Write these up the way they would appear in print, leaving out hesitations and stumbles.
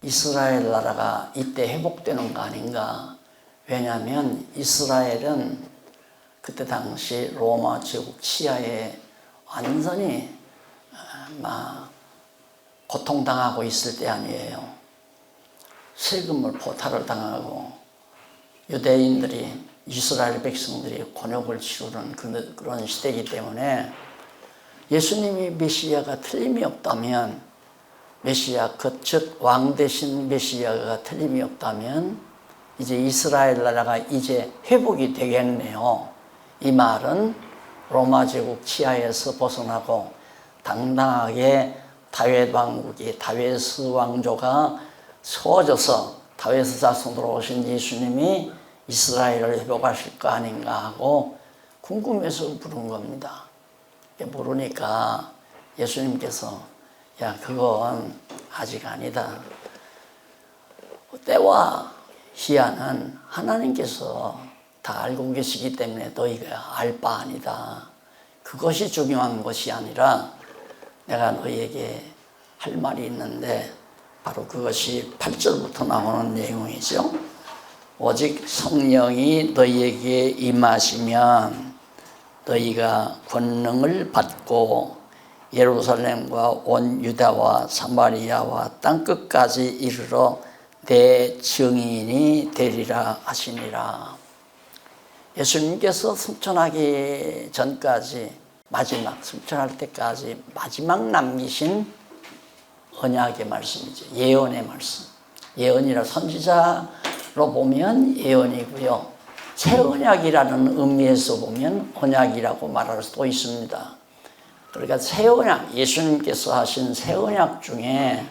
이스라엘 나라가 이때 회복되는 거 아닌가. 왜냐하면 이스라엘은 그때 당시 로마 제국 치하에 완전히 막 고통당하고 있을 때 아니에요. 세금을 포탈을 당하고 유대인들이 이스라엘 백성들이 곤욕을 치르는 그런 시대이기 때문에 예수님이 메시아가 틀림이 없다면, 메시아 즉 왕 대신 메시아가 틀림이 없다면 이제 이스라엘 나라가 이제 회복이 되겠네요. 이 말은 로마 제국 치하에서 벗어나고 당당하게 다윗 왕국이, 다윗 왕조가 세워져서 다윗의 자손으로 오신 예수님이 이스라엘을 회복하실 거 아닌가 하고 궁금해서 부른 겁니다. 모르니까 예수님께서 야, 그건 아직 아니다. 때와 시한은 하나님께서 다 알고 계시기 때문에 너희가 알 바 아니다. 그것이 중요한 것이 아니라 내가 너희에게 할 말이 있는데 바로 그것이 8절부터 나오는 내용이죠. 오직 성령이 너희에게 임하시면 너희가 권능을 받고 예루살렘과 온 유다와 사마리아와 땅끝까지 이르러 내 증인이 되리라 하시니라. 예수님께서 승천하기 전까지, 마지막 승천할 때까지 마지막 남기신 언약의 말씀이죠. 예언의 말씀. 예언이라 선지자로 보면 예언이고요. 새 언약이라는 의미에서 보면 언약이라고 말할 수도 있습니다. 그러니까 새 언약, 예수님께서 하신 새 언약 중에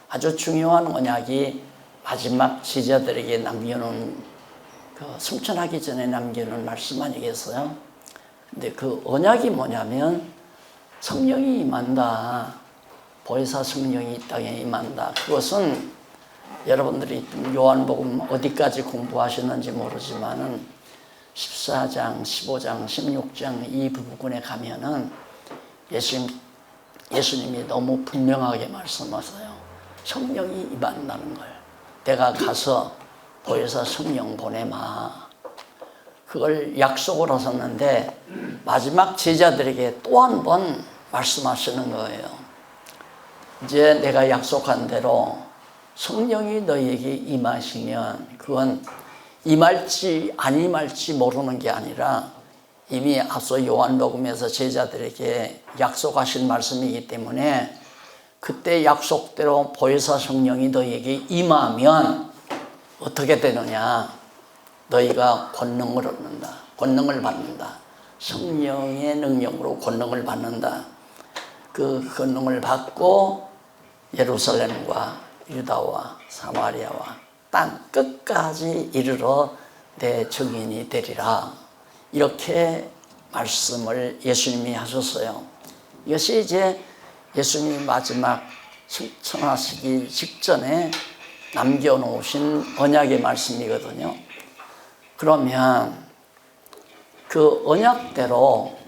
아주 중요한 언약이 마지막 제자들에게 남겨놓은, 승천하기 전에 남겨놓은 말씀 아니겠어요? 근데 그 언약이 뭐냐면 성령이 임한다. 보혜사 성령이 이 땅에 임한다. 그것은 여러분들이 요한복음 어디까지 공부하셨는지 모르지만은 14장, 15장, 16장 이 부분에 가면은 예수님이 너무 분명하게 말씀하세요. 성령이 임한다는 걸. 내가 가서 보혜사 성령 보내마. 그걸 약속을 하셨는데 마지막 제자들에게 또 한 번 말씀하시는 거예요. 이제 내가 약속한 대로 성령이 너희에게 임하시면 그건 임할지 안 임할지 모르는 게 아니라 이미 앞서 요한복음에서 제자들에게 약속하신 말씀이기 때문에 그때 약속대로 보혜사 성령이 너희에게 임하면 어떻게 되느냐? 너희가 권능을 얻는다. 권능을 받는다. 성령의 능력으로 권능을 받는다. 그 권능을 받고 예루살렘과 유다와 사마리아와 땅 끝까지 이르러 내 증인이 되리라. 이렇게 말씀을 예수님이 하셨어요. 이것이 이제 예수님이 마지막 승천하시기 직전에 남겨놓으신 언약의 말씀이거든요. 그러면 그 언약대로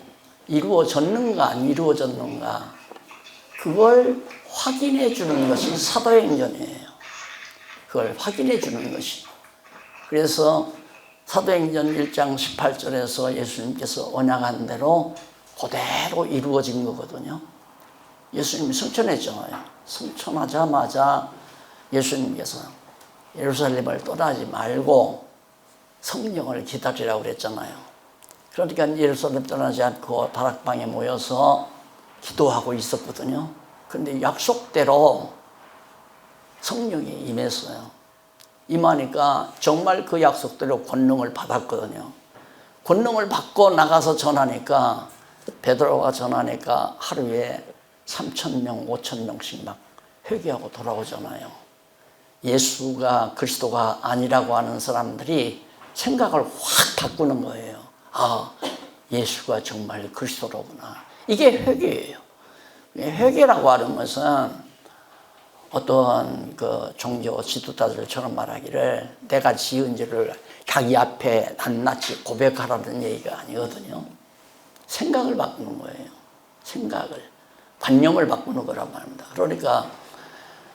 이루어졌는가 안 이루어졌는가 그걸 확인해 주는 것이 사도행전이에요. 그걸 확인해 주는 것이. 그래서 사도행전 1장 18절에서 예수님께서 언약한 대로 그대로 이루어진 거거든요. 예수님이 승천했잖아요. 승천하자마자 예수님께서 예루살렘을 떠나지 말고 성령을 기다리라고 그랬잖아요. 그러니까 예루살렘 떠나지 않고 다락방에 모여서 기도하고 있었거든요. 그런데 약속대로 성령이 임했어요. 임하니까 정말 그 약속대로 권능을 받았거든요. 권능을 받고 나가서 전하니까, 베드로가 전하니까 하루에 3,000명, 5,000명씩 막 회개하고 돌아오잖아요. 예수가 그리스도가 아니라고 하는 사람들이 생각을 확 바꾸는 거예요. 아, 예수가 정말 그리스도로구나. 이게 회개예요. 회개라고 하는 것은 어떤 그 종교 지도자들처럼 말하기를 내가 지은 죄를 자기 앞에 낱낱이 고백하라는 얘기가 아니거든요. 생각을 바꾸는 거예요. 생각을. 관념을 바꾸는 거란 말입니다. 그러니까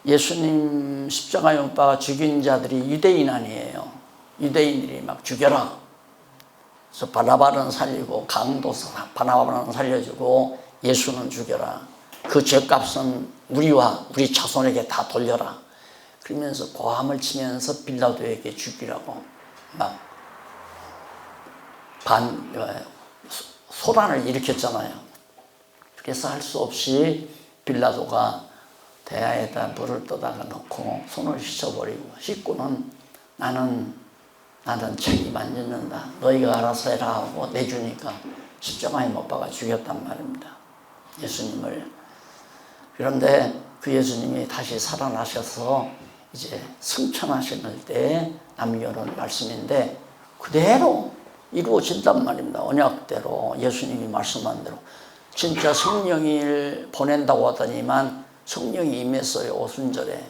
예수님 십자가에 못 박아 죽인 자들이 유대인 아니에요. 유대인들이 막 죽여라. 그래서 바나바는 살리고 강도 바나바는 살려주고 예수는 죽여라. 그 죄값은 우리와 우리 자손에게 다 돌려라. 그러면서 고함을 치면서 빌라도에게 죽이라고 막 소란을 일으켰잖아요. 그래서 할 수 없이 빌라도가 대야에다 물을 떠다가 넣고 손을 씻어버리고 씻고는 나는 책임 안 져는다. 너희가 알아서 해라 하고 내주니까 십자가에 못 박아 죽였단 말입니다. 예수님을. 그런데 그 예수님이 다시 살아나셔서 이제 승천하실 때 남겨놓은 말씀인데 그대로 이루어진단 말입니다. 언약대로 예수님이 말씀한 대로. 진짜 성령을 보낸다고 하더니만 성령이 임했어요. 오순절에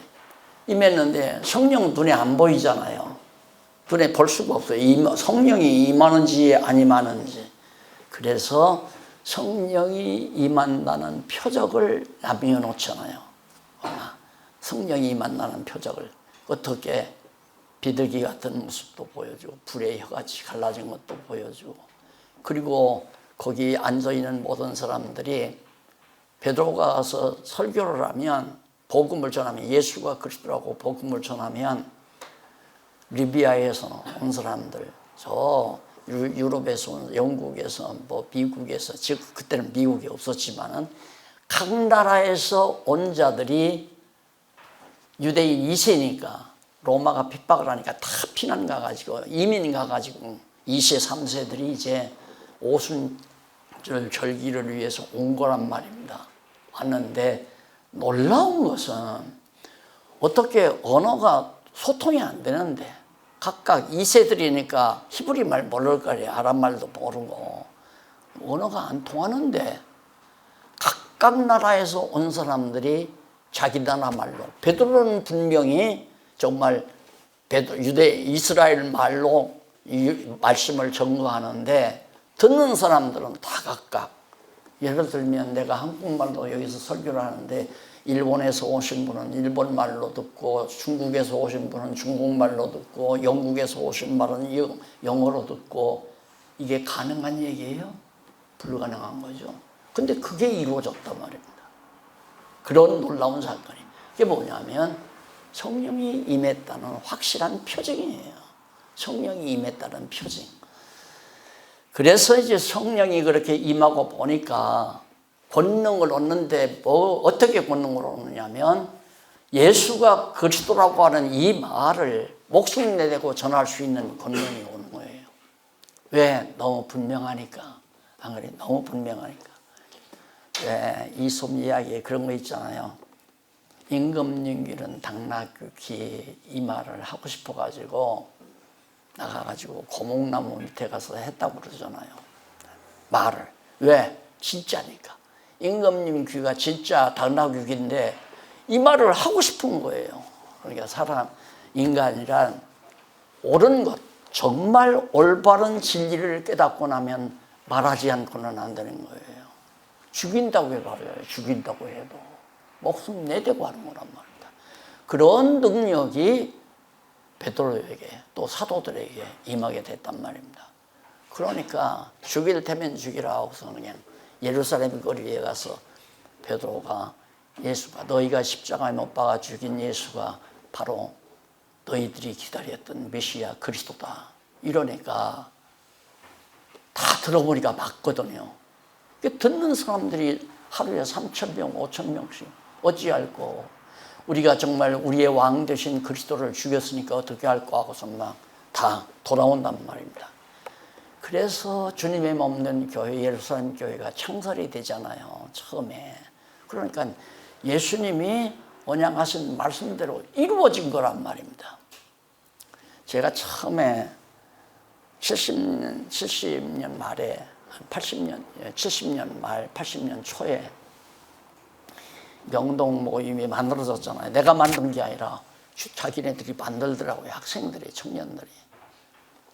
임했는데 성령 눈에 안 보이잖아요. 눈에 볼 수가 없어요. 성령이 임하는지 안 임하는지. 그래서 성령이 임한다는 표적을 남겨놓잖아요. 성령이 임한다는 표적을. 어떻게 비둘기 같은 모습도 보여주고 불의 혀같이 갈라진 것도 보여주고, 그리고 거기 앉아있는 모든 사람들이 베드로가 가서 설교를 하면, 복음을 전하면, 예수가 그리스도라고 복음을 전하면 리비아에서 온 사람들, 저 유럽에서 온, 영국에서, 뭐 미국에서, 즉 그때는 미국이 없었지만은 각 나라에서 온 자들이 유대인 2세니까 로마가 핍박을 하니까 다 피난 가가지고 이민 가가지고 2세 3세들이 이제 오순절 절기를 위해서 온 거란 말입니다. 왔는데 놀라운 것은 어떻게 언어가 소통이 안 되는데 각각 2세들이니까 히브리 말 모를 거예요. 아랍 말도 모르고 언어가 안 통하는데 각각 나라에서 온 사람들이 자기 나라 말로, 베드로는 분명히 정말 유대 이스라엘 말로 이 말씀을 전거하는데 듣는 사람들은 다 각각, 예를 들면 내가 한국말로 여기서 설교를 하는데 일본에서 오신 분은 일본 말로 듣고, 중국에서 오신 분은 중국말로 듣고, 영국에서 오신 분은 영어로 듣고, 이게 가능한 얘기예요? 불가능한 거죠. 근데 그게 이루어졌단 말입니다. 그런 놀라운 사건이. 그게 뭐냐면 성령이 임했다는 확실한 표징이에요. 성령이 임했다는 표징. 그래서 이제 성령이 그렇게 임하고 보니까 권능을 얻는데, 뭐 어떻게 권능을 얻느냐면 예수가 그리스도라고 하는 이 말을 목숨 내대고 전할 수 있는 권능이 오는 거예요. 왜? 너무 분명하니까. 안 그래? 너무 분명하니까. 왜? 이솝 이야기에 그런 거 있잖아요. 임금님길은 당나귀 이 말을 하고 싶어가지고 나가가지고 고목나무 밑에 가서 했다고 그러잖아요. 말을. 왜? 진짜니까. 임금님 귀가 진짜 당나귀 귀인데 이 말을 하고 싶은 거예요. 그러니까 인간이란 옳은 것, 정말 올바른 진리를 깨닫고 나면 말하지 않고는 안 되는 거예요. 죽인다고 해도 알아요. 죽인다고 해도 목숨 내대고 하는 거란 말입니다. 그런 능력이 베드로에게 또 사도들에게 임하게 됐단 말입니다. 그러니까 죽일 테면 죽이라 하고서 그냥 예루살렘 거리에 가서 베드로가 예수가, 너희가 십자가에 못 박아 죽인 예수가 바로 너희들이 기다렸던 메시아 그리스도다. 이러니까 다 들어보니까 맞거든요. 듣는 사람들이 하루에 3,000명, 5,000명씩 어찌할꼬, 우리가 정말 우리의 왕 되신 그리스도를 죽였으니까 어떻게 할꼬 하고서 막 다 돌아온단 말입니다. 그래서 주님의 몸된 교회, 예루살렘 교회가 창설이 되잖아요, 처음에. 그러니까 예수님이 언약하신 말씀대로 이루어진 거란 말입니다. 제가 처음에 70년 말에 70년 말, 80년 초에 명동 모임이 만들어졌잖아요. 내가 만든 게 아니라 자기네들이 만들더라고요. 학생들이, 청년들이.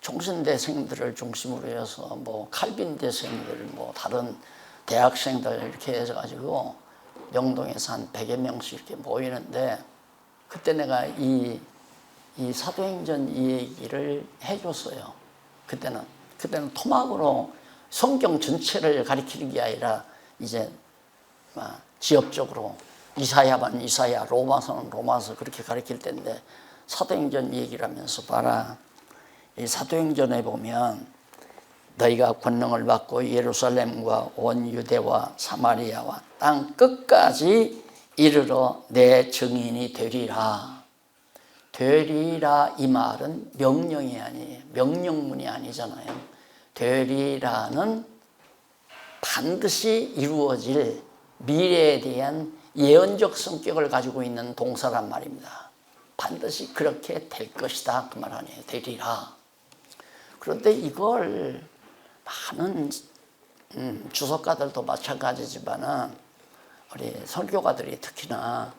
종신대생들을 중심으로 해서 뭐 칼빈대생들, 뭐 다른 대학생들 이렇게 해가지고 명동에서 한 100여 명씩 이렇게 모이는데 그때 내가 이 사도행전 이 얘기를 해줬어요. 그때는 토막으로 성경 전체를 가리키는 게 아니라 이제 지역적으로 이사야만 이사야, 로마서는 로마서 그렇게 가리킬 때인데 사도행전 얘기를 하면서 봐라. 이 사도행전에 보면 너희가 권능을 받고 예루살렘과 온 유대와 사마리아와 땅 끝까지 이르러 내 증인이 되리라. 되리라 이 말은 명령이 아니에요. 명령문이 아니잖아요. 되리라는 반드시 이루어질 미래에 대한 예언적 성격을 가지고 있는 동사란 말입니다. 반드시 그렇게 될 것이다 그 말 아니에요. 되리라. 그런데 이걸 많은 주석가들도 마찬가지지만은 우리 설교가들이 특히나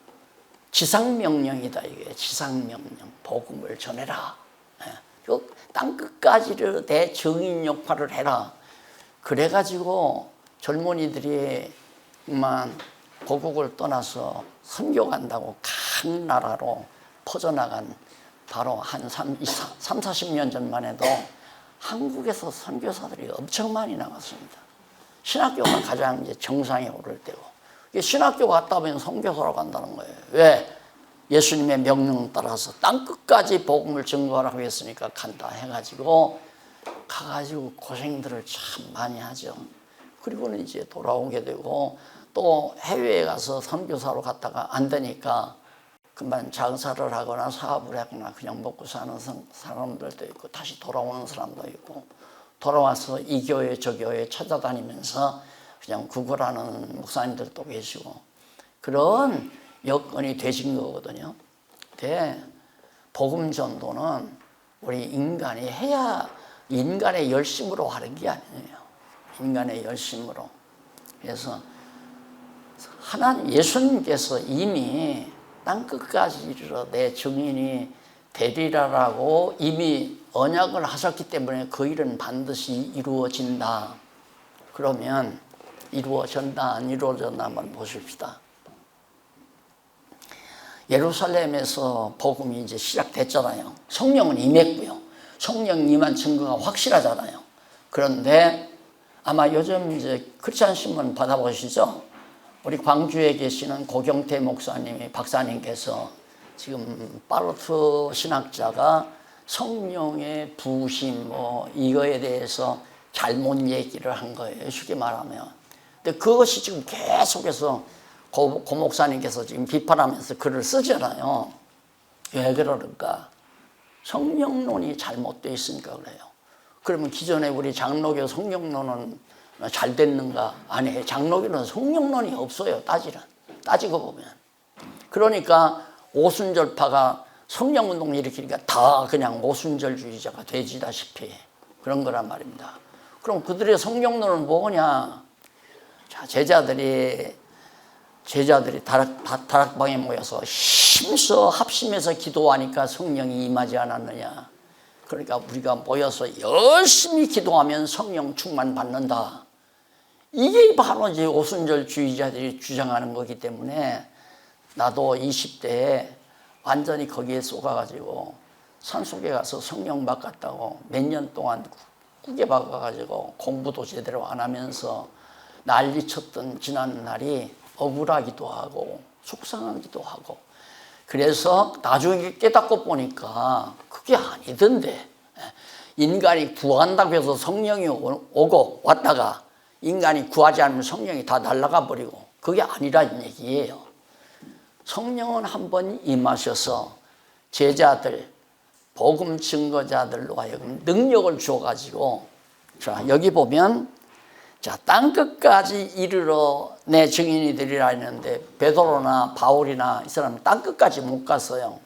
지상명령이다 이게 지상명령 복음을 전해라. 땅 끝까지를 내 증인 역할을 해라. 그래가지고 젊은이들이 고국을 떠나서 선교 간다고 각 나라로 퍼져나간 바로 한 40년 전만 해도 한국에서 선교사들이 엄청 많이 나갔습니다. 신학교가 가장 이제 정상에 오를 때고 신학교 갔다 오면 선교사로 간다는 거예요. 왜? 예수님의 명령 따라서 땅 끝까지 복음을 증거하라고 했으니까 간다 해가지고 가가지고 고생들을 참 많이 하죠. 그리고는 이제 돌아오게 되고 또 해외에 가서 선교사로 갔다가 안 되니까 그만 장사를 하거나 사업을 하거나 그냥 먹고 사는 사람들도 있고 다시 돌아오는 사람도 있고 돌아와서 이 교회 저 교회 찾아다니면서 그냥 구걸하는 목사님들도 계시고 그런 여건이 되신 거거든요. 근데 복음 전도는 우리 인간이 해야 인간의 열심으로 하는 게 아니에요. 인간의 열심으로. 그래서 하나님 예수님께서 이미 땅 끝까지 이르러 내 증인이 되리라라고 이미 언약을 하셨기 때문에 그 일은 반드시 이루어진다. 그러면 이루어졌나 안 이루어졌나 한번 보십시다. 예루살렘에서 복음이 이제 시작됐잖아요. 성령은 임했고요. 성령 임한 증거가 확실하잖아요. 그런데 아마 요즘 이제 크리스찬 신문 받아보시죠. 우리 광주에 계시는 고경태 박사님께서 지금 파르트 신학자가 성령의 부으심 이거에 대해서 잘못 얘기를 한 거예요. 쉽게 말하면. 근데 그것이 지금 계속해서 고 목사님께서 지금 비판하면서 글을 쓰잖아요. 왜 그러는가? 성령론이 잘못되어 있으니까 그래요. 그러면 기존에 우리 장로교 성령론은 잘 됐는가? 아니에요. 장로교는 성령론이 없어요. 따지고 보면. 그러니까 오순절파가 성령운동을 일으키니까 다 그냥 오순절주의자가 되지다시피 그런 거란 말입니다. 그럼 그들의 성령론은 뭐냐? 자, 제자들이 다락방에 모여서 힘써 합심해서 기도하니까 성령이 임하지 않았느냐. 그러니까 우리가 모여서 열심히 기도하면 성령 충만 받는다. 이게 바로 이제 오순절주의자들이 주장하는 거기 때문에 나도 20대에 완전히 거기에 쏘가가지고 산속에 가서 성령 받았다고 몇 년 동안 꾸게 박아가지고 공부도 제대로 안 하면서 난리쳤던 지난 날이 억울하기도 하고 속상하기도 하고 그래서 나중에 깨닫고 보니까 그게 아니던데 인간이 구한다고 해서 성령이 오고 왔다가 인간이 구하지 않으면 성령이 다 날아가 버리고 그게 아니라는 얘기예요. 성령은 한번 임하셔서 제자들 복음 증거자들로 하여금 능력을 주어가지고 자 여기 보면 자 땅 끝까지 이르러 내 증인이 되리라 했는데 베드로나 바울이나 이 사람은 땅 끝까지 못 갔어요.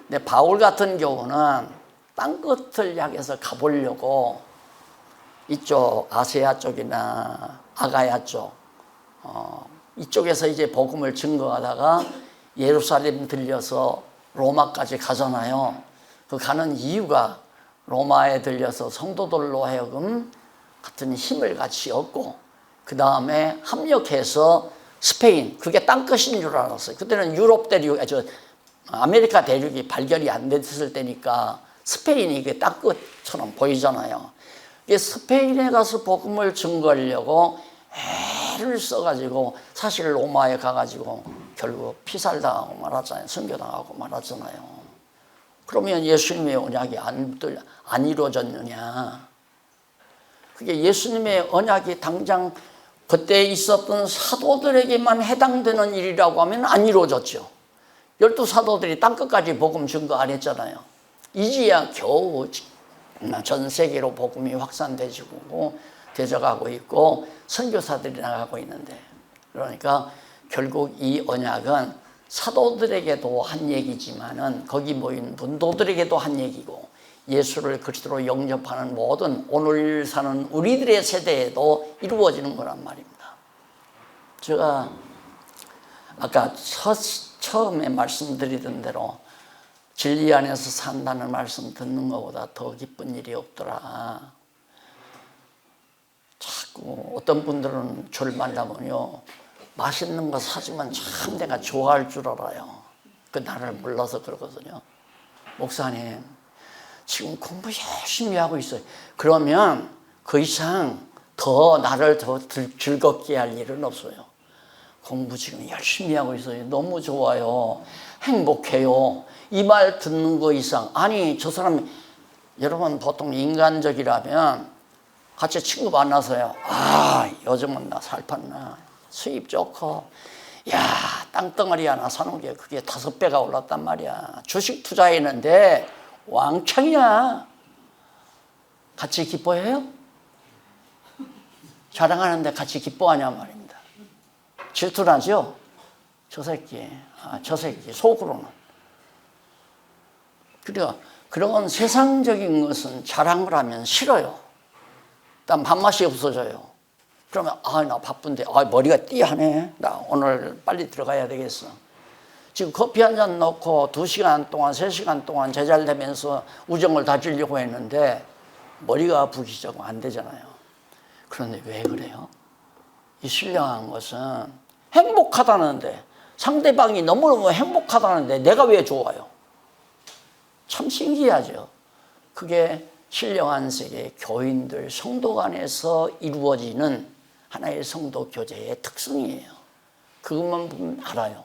근데 바울 같은 경우는 땅 끝을 향해서 가보려고 이쪽 아세아 쪽이나 아가야 쪽 이쪽에서 이제 복음을 증거하다가 예루살렘 들려서 로마까지 가잖아요. 그 가는 이유가 로마에 들려서 성도들로 하여금 같은 힘을 같이 얻고 그 다음에 합력해서 스페인 그게 땅끝인 줄 알았어요. 그때는 유럽 대륙 아메리카 대륙이 발견이 안 됐을 때니까 스페인이 이게 땅끝처럼 보이잖아요. 이게 스페인에 가서 복음을 증거하려고 애를 써가지고 사실 로마에 가가지고 결국 피살당하고 말았잖아요. 순교당하고 말았잖아요. 그러면 예수님의 언약이 안 이루어졌느냐? 그게 예수님의 언약이 당장 그때 있었던 사도들에게만 해당되는 일이라고 하면 안 이루어졌죠. 12사도들이 땅끝까지 복음 증거 안 했잖아요. 이제야 겨우 전 세계로 복음이 확산되고 되져가고 있고 선교사들이 나가고 있는데, 그러니까 결국 이 언약은 사도들에게도 한 얘기지만은 거기 모인 문도들에게도 한 얘기고 예수를 그리스도로 영접하는 모든 오늘 사는 우리들의 세대에도 이루어지는 거란 말입니다. 제가 아까 처음에 말씀드리던 대로 진리 안에서 산다는 말씀 듣는 것보다 더 기쁜 일이 없더라. 자꾸 어떤 분들은 저를 만나면요, 맛있는 거 사주면 참 내가 좋아할 줄 알아요. 그 나를 몰라서 그러거든요. 목사님, 지금 공부 열심히 하고 있어요. 그러면 그 이상 더 나를 더 즐겁게 할 일은 없어요. 공부 지금 열심히 하고 있어요. 너무 좋아요. 행복해요. 이 말 듣는 거 이상. 아니, 저 사람, 여러분 보통 인간적이라면 같이 친구 만나서요. 아, 요즘은 나 살 팠나. 수입 좋고. 야, 땅덩어리 하나 사놓은 게 그게 5배가 올랐단 말이야. 주식 투자했는데 왕창이야. 같이 기뻐해요? 자랑하는데 같이 기뻐하냐 말입니다. 질투나죠? 저 새끼, 저 새끼, 속으로는. 그러니까 그런 세상적인 것은 자랑을 하면 싫어요. 일단 밥맛이 없어져요. 그러면 나 바쁜데 머리가 띠하네. 나 오늘 빨리 들어가야 되겠어. 지금 커피 한 잔 넣고 2시간 동안 3시간 동안 제잘되면서 우정을 다지려고 했는데 머리가 아프기 좀 안 되잖아요. 그런데 왜 그래요? 이 신령한 것은 행복하다는데, 상대방이 너무너무 행복하다는데 내가 왜 좋아요? 참 신기하죠. 그게 신령한 세계 교인들, 성도 간에서 이루어지는 하나의 성도 교제의 특성이에요. 그것만 보면 알아요.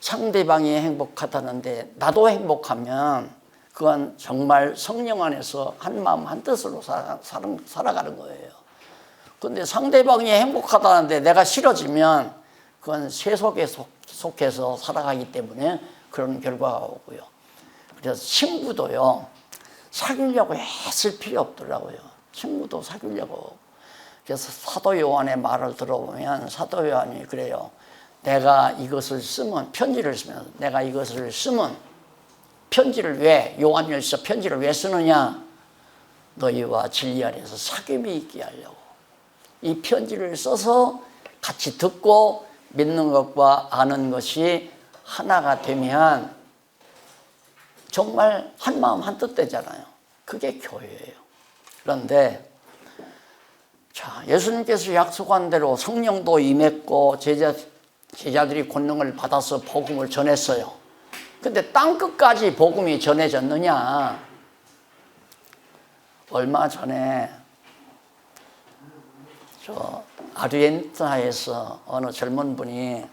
상대방이 행복하다는데 나도 행복하면 그건 정말 성령 안에서 한 마음 한 뜻으로 살아가는 거예요. 그런데 상대방이 행복하다는데 내가 싫어지면 그건 세속에 속해서 살아가기 때문에 그런 결과가 오고요. 그래서 친구도요, 사귀려고 애쓸 필요 없더라고요. 친구도 사귀려고. 그래서 사도 요한의 말을 들어보면 사도 요한이 그래요. 내가 이것을 쓰면, 편지를 쓰면, 내가 이것을 쓰면, 편지를 왜, 요한일서 편지를 왜 쓰느냐? 너희와 진리 안에서 사귐이 있게 하려고. 이 편지를 써서 같이 듣고 믿는 것과 아는 것이 하나가 되면 정말 한 마음 한 뜻 되잖아요. 그게 교회예요. 그런데 자, 예수님께서 약속한 대로 성령도 임했고 제자들이 권능을 받아서 복음을 전했어요. 근데 땅끝까지 복음이 전해졌느냐? 얼마 전에 저 아르헨티나에서 어느 젊은 분이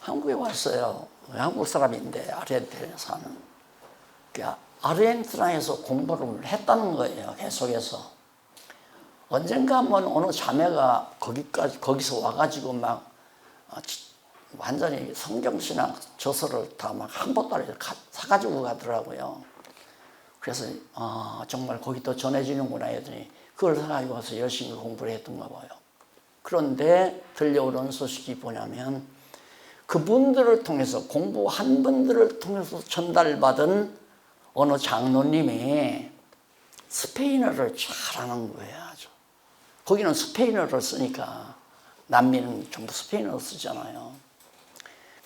한국에 왔어요. 한국 사람인데 아르헨티나에 사는. 아르헨티나에서 공부를 했다는 거예요. 계속해서. 언젠가 한번 어느 자매가 거기서 와가지고 막 완전히 성경신학 저서를 다 막 한 보따리 사가지고 가더라고요. 그래서 정말 거기 또 전해지는구나 했더니 그걸 사가지고 와서 열심히 공부를 했던가 봐요. 그런데 들려오는 소식이 뭐냐면 그분들을 통해서, 공부한 분들을 통해서 전달받은 어느 장로님이 스페인어를 잘하는 거예요. 아주. 거기는 스페인어를 쓰니까, 남미는 전부 스페인어를 쓰잖아요.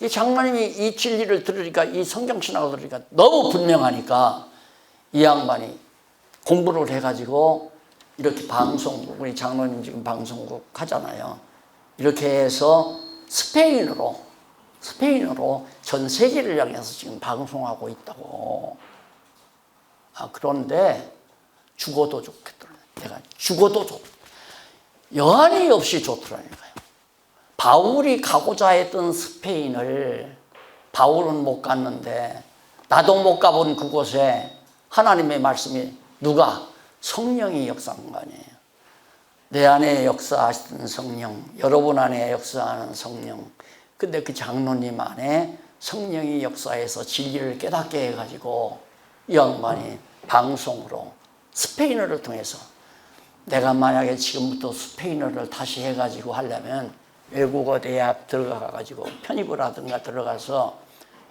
이 장로님이 이 진리를 들으니까, 이 성경신학을 들으니까 너무 분명하니까 이 양반이 공부를 해가지고 이렇게 방송국, 우리 장로님 지금 방송국 하잖아요. 이렇게 해서 스페인어로 전 세계를 향해서 지금 방송하고 있다고. 그런데 죽어도 좋겠더라. 내가 죽어도 여한이 없이 좋더라니까요. 바울이 가고자 했던 스페인을 바울은 못 갔는데, 나도 못 가본 그곳에 하나님의 말씀이 누가? 성령이 역사한 거 아니에요. 내 안에 역사하시던 성령, 여러분 안에 역사하는 성령. 근데 그 장로님 안에 성령이 역사해서 진리를 깨닫게 해가지고 이 양반이 방송으로 스페인어를 통해서, 내가 만약에 지금부터 스페인어를 다시 해가지고 하려면 외국어 대학 들어가가지고 편입을 하든가 들어가서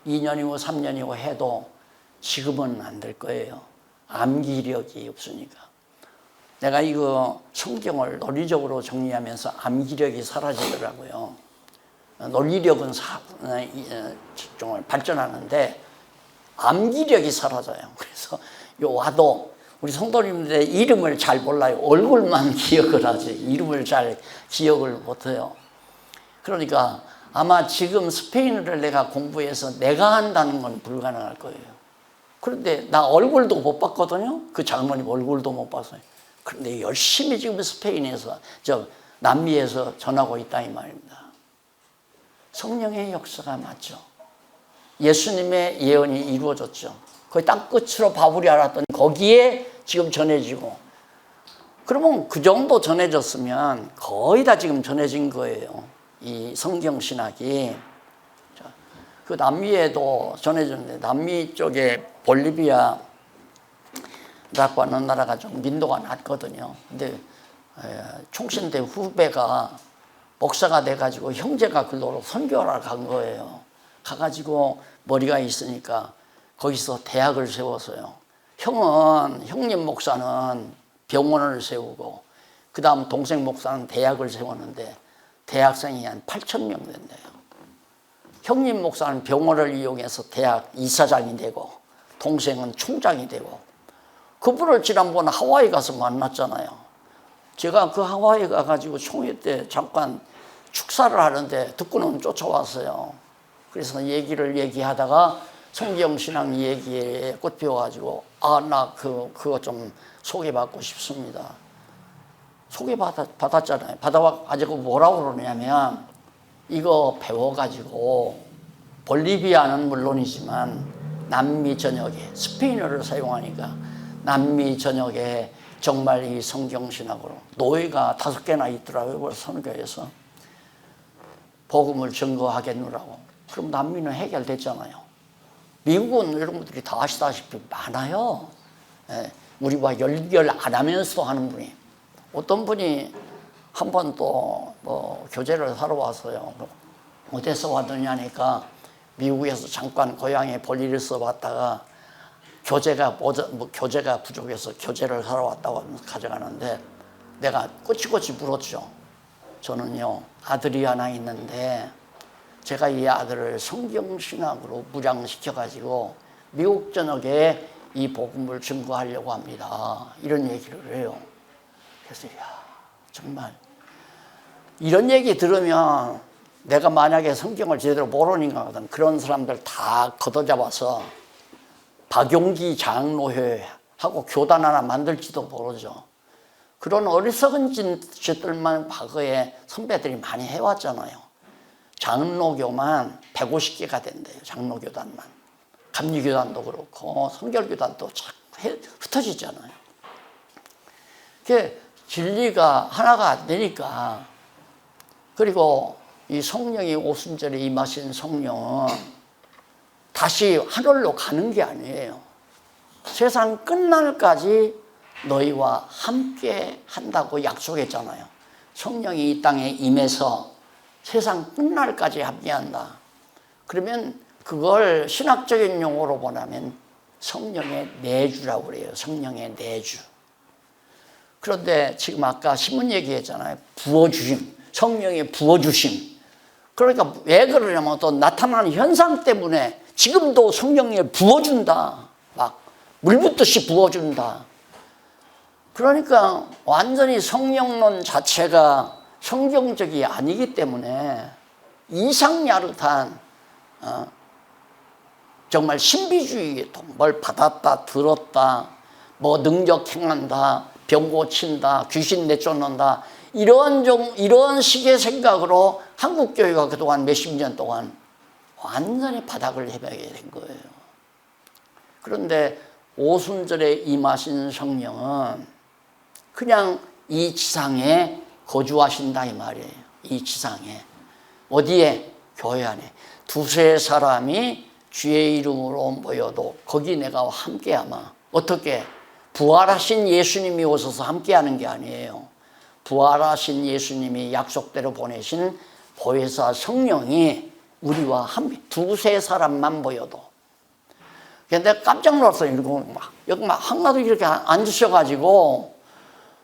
2년이고 3년이고 해도 지금은 안 될 거예요. 암기력이 없으니까. 내가 이거 성경을 논리적으로 정리하면서 암기력이 사라지더라고요. 논리력은 정말 발전하는데 암기력이 사라져요. 그래서 와도 우리 성도님들의 이름을 잘 몰라요. 얼굴만 기억을 하지 이름을 잘 기억을 못해요. 그러니까 아마 지금 스페인어를 내가 공부해서 내가 한다는 건 불가능할 거예요. 그런데 나 얼굴도 못 봤거든요. 그 장로님 얼굴도 못 봤어요. 그런데 열심히 지금 스페인에서, 남미에서 전하고 있다 이 말입니다. 성령의 역사가 맞죠. 예수님의 예언이 이루어졌죠. 거의 땅끝으로 바울이 알았던 거기에 지금 전해지고, 그러면 그 정도 전해졌으면 거의 다 지금 전해진 거예요. 이 성경신학이. 그 남미에도 전해졌는데, 남미 쪽에 볼리비아 라고 하는 나라가 좀 민도가 낮거든요. 근데 총신대 후배가 목사가 돼가지고 형제가 글로 선교하러 간 거예요. 가가지고 머리가 있으니까 거기서 대학을 세웠어요. 형님 목사는 병원을 세우고, 그 다음 동생 목사는 대학을 세웠는데 대학생이 한 8,000명 된대요. 형님 목사는 병원을 이용해서 대학 이사장이 되고, 동생은 총장이 되고. 그분을 지난번 하와이 가서 만났잖아요. 제가 그 하와이 가가지고 총회 때 잠깐 축사를 하는데 듣고는 쫓아왔어요. 그래서 얘기하다가 성경신앙 얘기에 꽃피워가지고, 나 그거 좀 소개받고 싶습니다. 소개받았잖아요. 받아가지고 뭐라고 그러냐면, 이거 배워가지고 볼리비아는 물론이지만 남미 전역에 스페인어를 사용하니까 남미 전역에 정말 이 성경신학으로 노예가 5개나 있더라고요. 선교에서 복음을 증거하겠노라고. 그럼 남미는 해결됐잖아요. 미국은 여러분들이 다 아시다시피 많아요. 우리와 연결 안 하면서도 하는 분이. 어떤 분이 한 번 또 교제를 하러 왔어요. 어디서 왔느냐니까 미국에서 잠깐 고향에 볼일을 써봤다가 교재가 부족해서 교재를 사러 왔다고 하면서 가져가는데, 내가 꼬치꼬치 물었죠. 저는요, 아들이 하나 있는데 제가 이 아들을 성경신학으로 무장시켜가지고 미국 전역에 이 복음을 증거하려고 합니다. 이런 얘기를 해요. 그래서 정말 이런 얘기 들으면 내가 만약에 성경을 제대로 모르는가 하거든. 그런 사람들 다 걷어잡아서 박용기 장로회하고 교단 하나 만들지도 모르죠. 그런 어리석은 짓들만 과거에 선배들이 많이 해왔잖아요. 장로교만 150개가 된대요. 장로교단만. 감리교단도 그렇고 성결교단도 참 흩어지잖아요. 그게 진리가 하나가 안 되니까. 그리고 이 성령이 오순절에 임하신 성령은 다시 하늘로 가는 게 아니에요. 세상 끝날까지 너희와 함께 한다고 약속했잖아요. 성령이 이 땅에 임해서 세상 끝날까지 함께한다. 그러면 그걸 신학적인 용어로 보면 성령의 내주라고 그래요. 성령의 내주. 그런데 지금 아까 신문 얘기했잖아요. 부어주심, 성령의 부어주심. 그러니까 왜 그러냐면 또 나타나는 현상 때문에 지금도 성령을 부어준다. 막 물 붓듯이 부어준다. 그러니까 완전히 성령론 자체가 성경적이 아니기 때문에 이상야릇한 정말 신비주의, 뭘 받았다 들었다 뭐 능력 행한다 병 고친다 귀신 내쫓는다 이런 식의 생각으로 한국 교회가 그동안 몇십 년 동안 완전히 바닥을 헤매게 된 거예요. 그런데 오순절에 임하신 성령은 그냥 이 지상에 거주하신다 이 말이에요. 이 지상에. 어디에? 교회 안에. 두세 사람이 주의 이름으로 모여도 거기 내가 함께하마. 어떻게? 부활하신 예수님이 오셔서 함께하는 게 아니에요. 부활하신 예수님이 약속대로 보내신 보혜사 성령이 우리와 함께 두세 사람만 모여도. 근데 깜짝 놀랐어요. 여기 막 한가득 이렇게 앉으셔가지고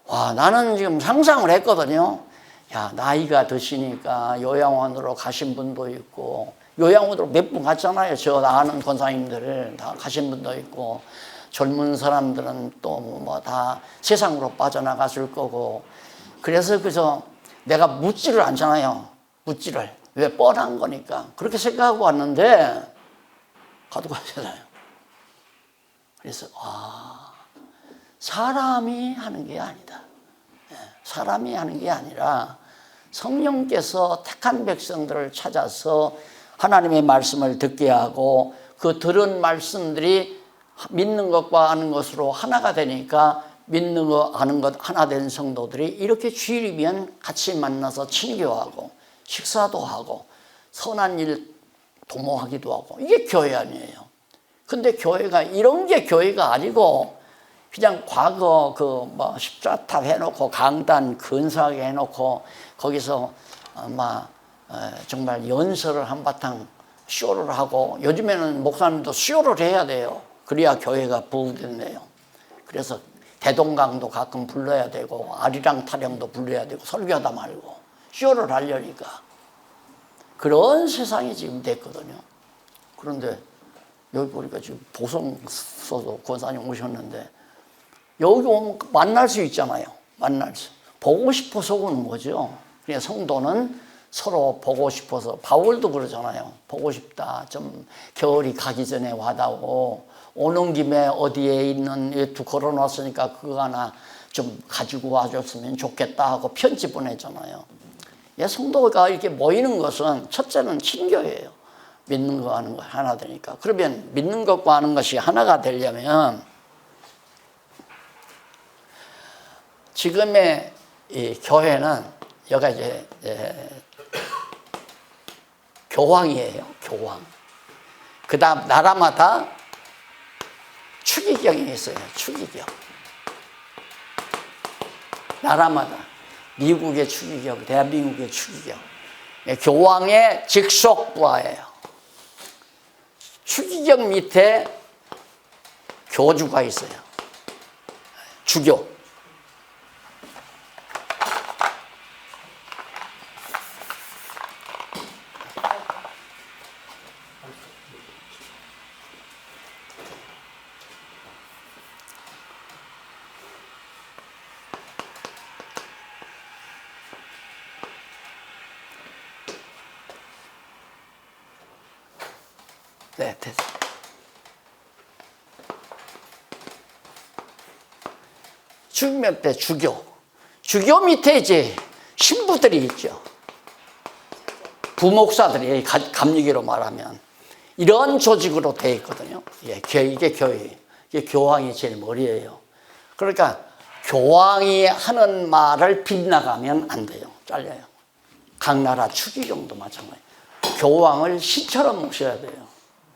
와, 나는 지금 상상을 했거든요. 야, 나이가 드시니까 요양원으로 가신 분도 있고, 요양원으로 몇 분 갔잖아요. 저 아는 권사님들 다 가신 분도 있고, 젊은 사람들은 또 뭐 다 세상으로 빠져나갔을 거고, 그래서 내가 묻지를 않잖아요. 묻지를. 왜 뻔한 거니까. 그렇게 생각하고 왔는데, 가도 가잖아요. 그래서, 사람이 하는 게 아니다. 사람이 하는 게 아니라 성령께서 택한 백성들을 찾아서 하나님의 말씀을 듣게 하고 그 들은 말씀들이 믿는 것과 아는 것으로 하나가 되니까 믿는 것, 아는 것 하나 된 성도들이 이렇게 주일이면 같이 만나서 친교하고 식사도 하고 선한 일 도모하기도 하고 이게 교회 아니에요. 근데 교회가 이런 게 교회가 아니고 그냥 과거 뭐 십자탑 해놓고 강단 근사하게 해놓고 거기서 정말 연설을 한바탕 쇼를 하고 요즘에는 목사님도 쇼를 해야 돼요. 그래야 교회가 부흥된대요. 그래서 대동강도 가끔 불러야 되고 아리랑 타령도 불러야 되고 설교하다 말고 쇼를 하려니까 그런 세상이 지금 됐거든요. 그런데 여기 보니까 지금 보성서도 권사님 오셨는데 여기 오면 만날 수 있잖아요. 만날 수. 보고 싶어서 오는 거죠. 그냥 성도는 서로 보고 싶어서 바울도 그러잖아요. 보고 싶다. 좀 겨울이 가기 전에 와다오. 오는 김에 어디에 있는 외투 걸어놨으니까 그거 하나 좀 가지고 와줬으면 좋겠다 하고 편지 보내잖아요. 성도가 이렇게 모이는 것은 첫째는 친교예요. 믿는 거 아는 거 하나 되니까. 그러면 믿는 것과 아는 것이 하나가 되려면 지금의 이 교회는 여기가 이제 교황이에요. 교황. 그 다음 나라마다 추기경이 있어요. 추기경. 나라마다. 미국의 추기경, 대한민국의 추기경. 교황의 직속 부하예요. 추기경 밑에 교주가 있어요. 주교. 네, 됐어. 주교 때 주교. 주교 밑에 이제 신부들이 있죠. 부목사들이 감리교로 말하면 이런 조직으로 되어 있거든요. 이게 교회. 이게 교황이 제일 머리예요. 그러니까 교황이 하는 말을 빗나가면 안 돼요. 잘려요. 각 나라 추기경도 마찬가지예요. 교황을 신처럼 모셔야 돼요.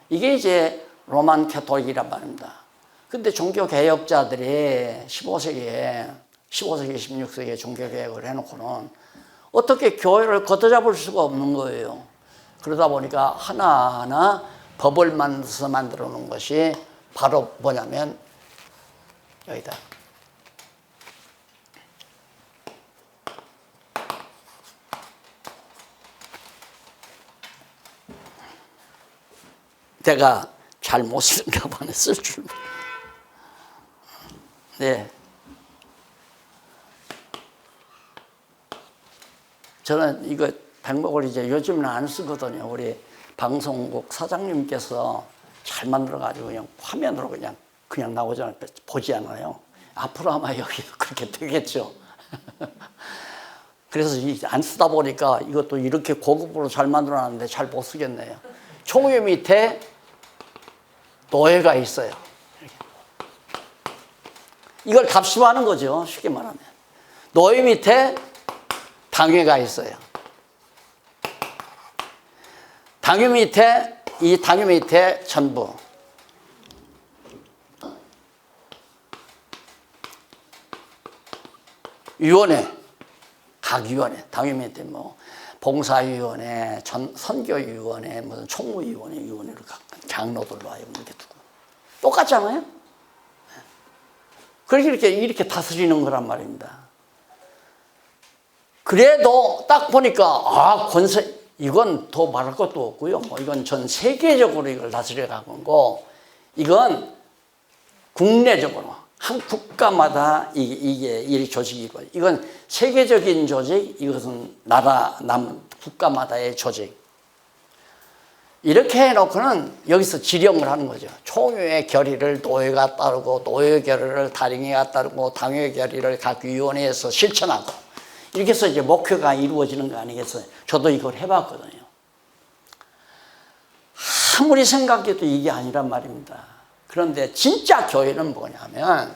이게 이제 로만 캐톨릭이란 말입니다. 근데 종교개혁자들이 15세기에 16세기에 종교개혁을 해놓고는 어떻게 교회를 걷어잡을 수가 없는 거예요. 그러다 보니까 하나하나 법을 만들어 놓은 것이 바로 뭐냐면 여기다. 내가 잘 못 쓰는가 보네, 쓸 줄. 네. 저는 이거 백목을 이제 요즘은 안 쓰거든요. 우리 방송국 사장님께서 잘 만들어가지고 그냥 화면으로 그냥 나오잖아요. 보지 않아요. 앞으로 아마 여기도 그렇게 되겠죠. 그래서 안 쓰다 보니까 이것도 이렇게 고급으로 잘 만들어놨는데 잘 못 쓰겠네요. 총회 밑에 노예가 있어요. 이걸 답습하는 거죠. 쉽게 말하면. 노예 밑에 당회가 있어요. 당회 밑에, 이 당회 밑에 전부. 위원회, 각 위원회, 당회 밑에 뭐, 봉사위원회, 선교위원회, 무슨 총무위원회, 위원회로 각 장로들로 와요. 이렇게 두고. 똑같잖아요? 그렇게 이렇게 다스리는 거란 말입니다. 그래도 딱 보니까, 이건 더 말할 것도 없고요. 이건 전 세계적으로 이걸 다스려 가고, 이건 국내적으로, 한 국가마다 이게 이 조직이고, 이건 세계적인 조직, 이것은 국가마다의 조직. 이렇게 해놓고는 여기서 지령을 하는 거죠. 총회의 결의를 노예가 따르고, 노예 결의를 당회가 따르고, 당회 결의를 각 위원회에서 실천하고, 이렇게 해서 이제 목표가 이루어지는 거 아니겠어요? 저도 이걸 해봤거든요. 아무리 생각해도 이게 아니란 말입니다. 그런데 진짜 교회는 뭐냐면,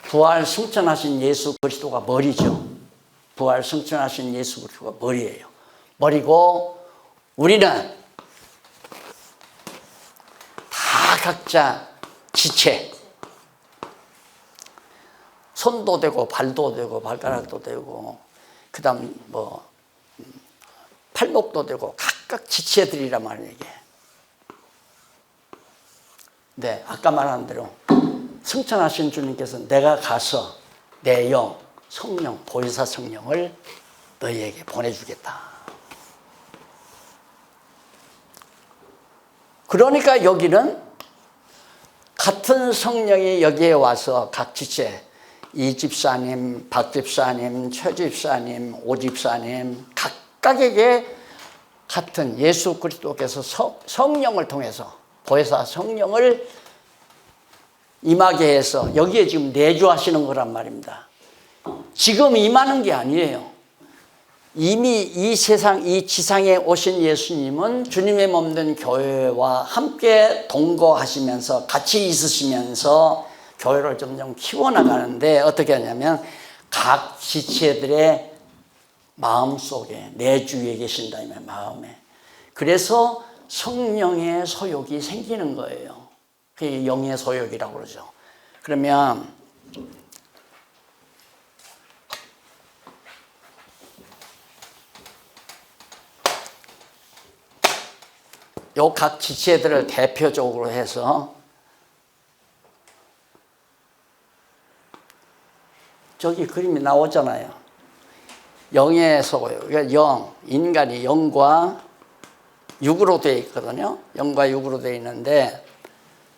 부활 승천하신 예수 그리스도가 머리죠. 부활 승천하신 예수 그리스도가 머리예요. 머리고, 우리는 다 각자 지체, 손도 되고 발도 되고 발가락도 되고, 그 다음 뭐 팔목도 되고 각각 지체들이란 말이에요. 이게. 네, 아까 말한 대로 승천하신 주님께서 내가 가서 내 영, 성령, 보혜사 성령을 너희에게 보내주겠다. 그러니까 여기는 같은 성령이 여기에 와서 각 지체, 이 집사님, 박 집사님, 최 집사님, 오 집사님 각각에게 같은 예수 그리스도께서 성령을 통해서 보혜사 성령을 임하게 해서 여기에 지금 내주하시는 거란 말입니다. 지금 임하는 게 아니에요. 이미 이 세상, 이 지상에 오신 예수님은 주님의 몸 된 교회와 함께 동거하시면서 같이 있으시면서 교회를 점점 키워나가는데 어떻게 하냐면 각 지체들의 마음속에 내주에 계신다 이 말, 마음에. 그래서 성령의 소욕이 생기는 거예요. 그게 영의 소욕이라고 그러죠. 그러면 요 각 지체들을 대표적으로 해서 저기 그림이 나오잖아요. 영의 소욕. 그러니까 영, 인간이 영과 육으로 되어 있거든요. 영과 육으로 되어 있는데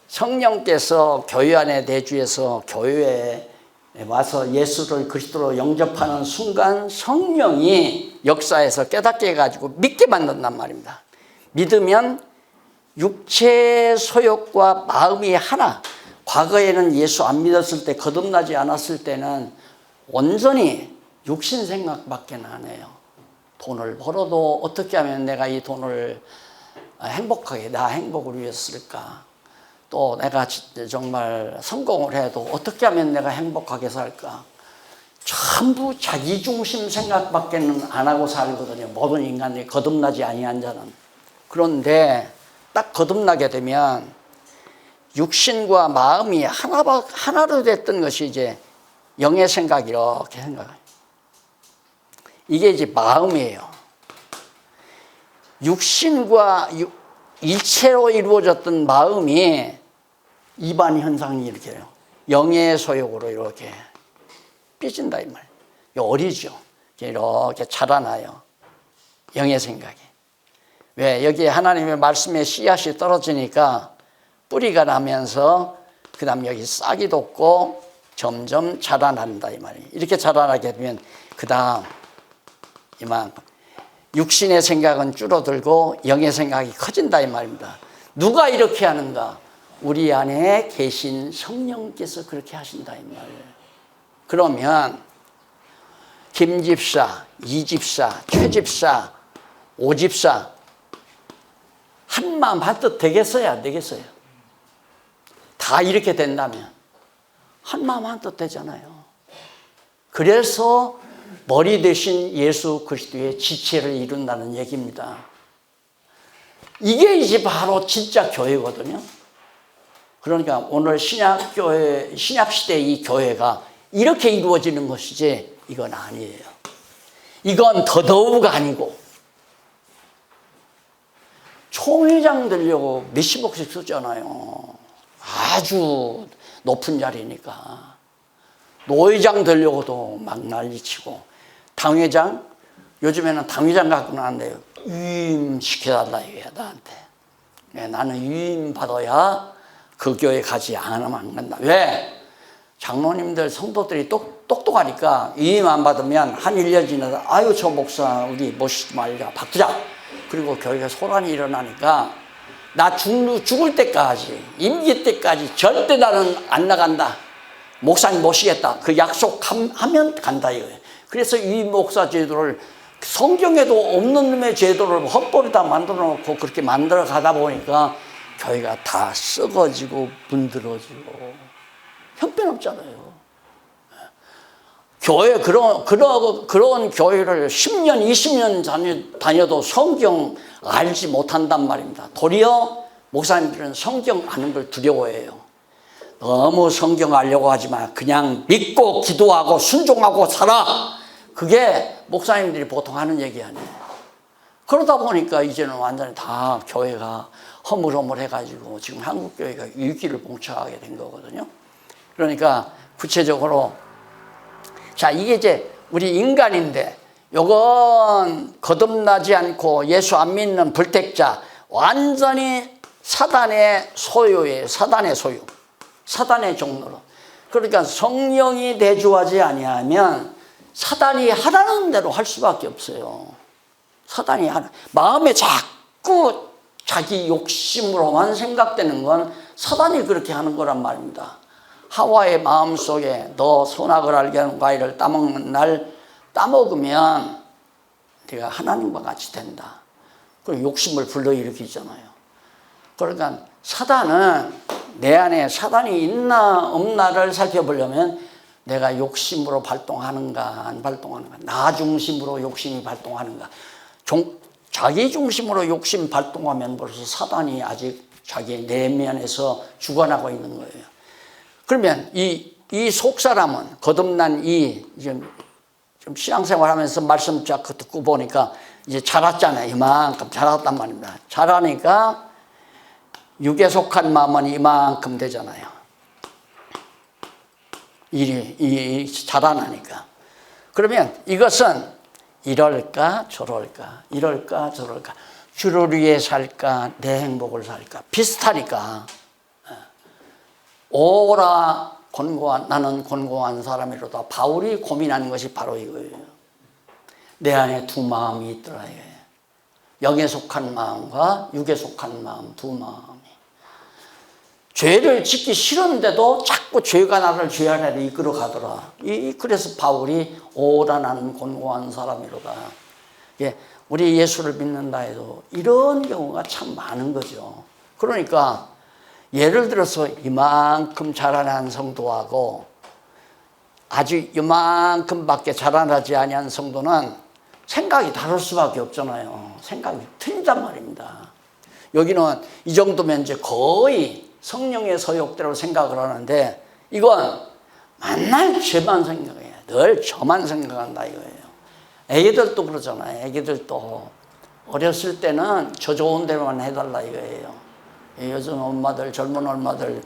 성령께서 교회 안에 내주해서 교회에 와서 예수를 그리스도로 영접하는 순간 성령이 역사에서 깨닫게 해가지고 믿게 만든단 말입니다. 믿으면 육체의 소욕과 마음이 하나. 과거에는 예수 안 믿었을 때, 거듭나지 않았을 때는 온전히 육신 생각밖에 안 해요. 돈을 벌어도 어떻게 하면 내가 이 돈을 행복하게, 나 행복을 위해서 쓸까? 또 내가 정말 성공을 해도 어떻게 하면 내가 행복하게 살까? 전부 자기중심 생각밖에는 안 하고 살거든요. 모든 인간이 거듭나지 아니한 자는. 그런데 딱 거듭나게 되면 육신과 마음이 하나로 됐던 것이 이제 영의 생각, 이렇게 생각해요. 이게 이제 마음이에요. 육신과 일체로 이루어졌던 마음이 이반 현상이 이렇게 해요. 영의 소욕으로 이렇게 삐진다 이 말이에요. 어리죠. 이렇게 자라나요. 영의 생각이. 왜? 여기에 하나님의 말씀의 씨앗이 떨어지니까 뿌리가 나면서 그 다음 여기 싹이 돋고 점점 자라난다 이 말이에요. 이렇게 자라나게 되면 그 다음 이만큼 육신의 생각은 줄어들고 영의 생각이 커진다 이 말입니다. 누가 이렇게 하는가? 우리 안에 계신 성령께서 그렇게 하신다 이 말이에요. 그러면 김집사, 이집사, 최집사, 오집사 한마음 한뜻 되겠어요 안 되겠어요? 다 이렇게 된다면 한마음 한뜻 되잖아요. 그래서 머리 대신 예수 그리스도의 지체를 이룬다는 얘기입니다. 이게 이제 바로 진짜 교회거든요. 그러니까 오늘 신약교회, 신약시대의 이 교회가 이렇게 이루어지는 것이지 이건 아니에요. 이건 더더욱 아니고 총회장 되려고 몇십억씩 쓰잖아요. 아주 높은 자리니까. 노회장 되려고도 막 난리치고 당회장, 요즘에는 당회장 갖고 나왔는데요. 유임시켜달라 이거야 나한테. 나는 유임 받아야 그 교회 가지 않으면 안 간다. 왜? 장로님들 성도들이 똑똑하니까 유임 안 받으면 한 1년 지나다 아유 저 목사 우리 모시지 말자 바꾸자. 그리고 교회가 소란이 일어나니까 나 죽을 때까지 임기 때까지 절대 나는 안 나간다. 목사님 모시겠다. 그 약속하면 간다 이거예요. 그래서 이 목사 제도를 성경에도 없는 놈의 제도를 헌법에다 만들어 놓고 그렇게 만들어 가다 보니까 교회가 다 썩어지고 문드러지고 형편없잖아요. 교회 그런 교회를 10년 20년 다녀도 성경 알지 못한단 말입니다. 도리어 목사님들은 성경 아는 걸 두려워해요. 너무 성경 알려고 하지 마. 그냥 믿고 기도하고 순종하고 살아. 그게 목사님들이 보통 하는 얘기 아니에요. 그러다 보니까 이제는 완전히 다 교회가 허물허물해가지고 지금 한국교회가 위기를 봉착하게 된 거거든요. 그러니까 구체적으로 자 이게 이제 우리 인간인데 요건 거듭나지 않고 예수 안 믿는 불택자 완전히 사단의 소유예요. 사단의 소유. 사단의 종로로. 그러니까 성령이 내주하지 아니하면 사단이 하라는 대로 할 수밖에 없어요. 사단이 마음에 자꾸 자기 욕심으로만 생각되는 건 사단이 그렇게 하는 거란 말입니다. 하와의 마음속에 너 선악을 알게 하는 과일을 따먹는 날 따먹으면 네가 하나님과 같이 된다. 그리고 욕심을 불러일으키잖아요. 그러니까 사단은 내 안에 사단이 있나 없나를 살펴보려면 내가 욕심으로 발동하는가 안 발동하는가, 나 중심으로 욕심이 발동하는가. 자기 중심으로 욕심 발동하면 벌써 사단이 아직 자기 내면에서 주관하고 있는 거예요. 그러면 이 속사람은 거듭난 좀 신앙생활하면서 말씀 쫙 듣고 보니까 이제 자랐잖아요. 이만큼 자랐단 말입니다. 자라니까 육에 속한 마음은 이만큼 되잖아요. 이 자라나니까. 그러면 이것은 이럴까 저럴까 이럴까 저럴까 주를 위해 살까 내 행복을 살까 비슷하니까. 오라 나는 곤고한 사람이로다. 바울이 고민하는 것이 바로 이거예요. 내 안에 두 마음이 있더라. 영에 속한 마음과 육에 속한 마음 두 마음이. 죄를 짓기 싫은데도 자꾸 죄가 나를 죄 안으로 이끌어 가더라. 그래서 바울이 오라 나는 곤고한 사람이로다. 우리 예수를 믿는다 해도 이런 경우가 참 많은 거죠. 그러니까 예를 들어서 이만큼 자라난 성도하고 아주 이만큼밖에 자라나지 아니한 성도는 생각이 다를 수밖에 없잖아요. 생각이 틀린단 말입니다. 여기는 이 정도면 이제 거의 성령의 서욕대로 생각을 하는데 이건 맨날 죄만 생각해요. 늘 저만 생각한다 이거예요. 애기들도 그러잖아요. 애기들도 어렸을 때는 저 좋은 대로만 해달라 이거예요. 요즘 엄마들, 젊은 엄마들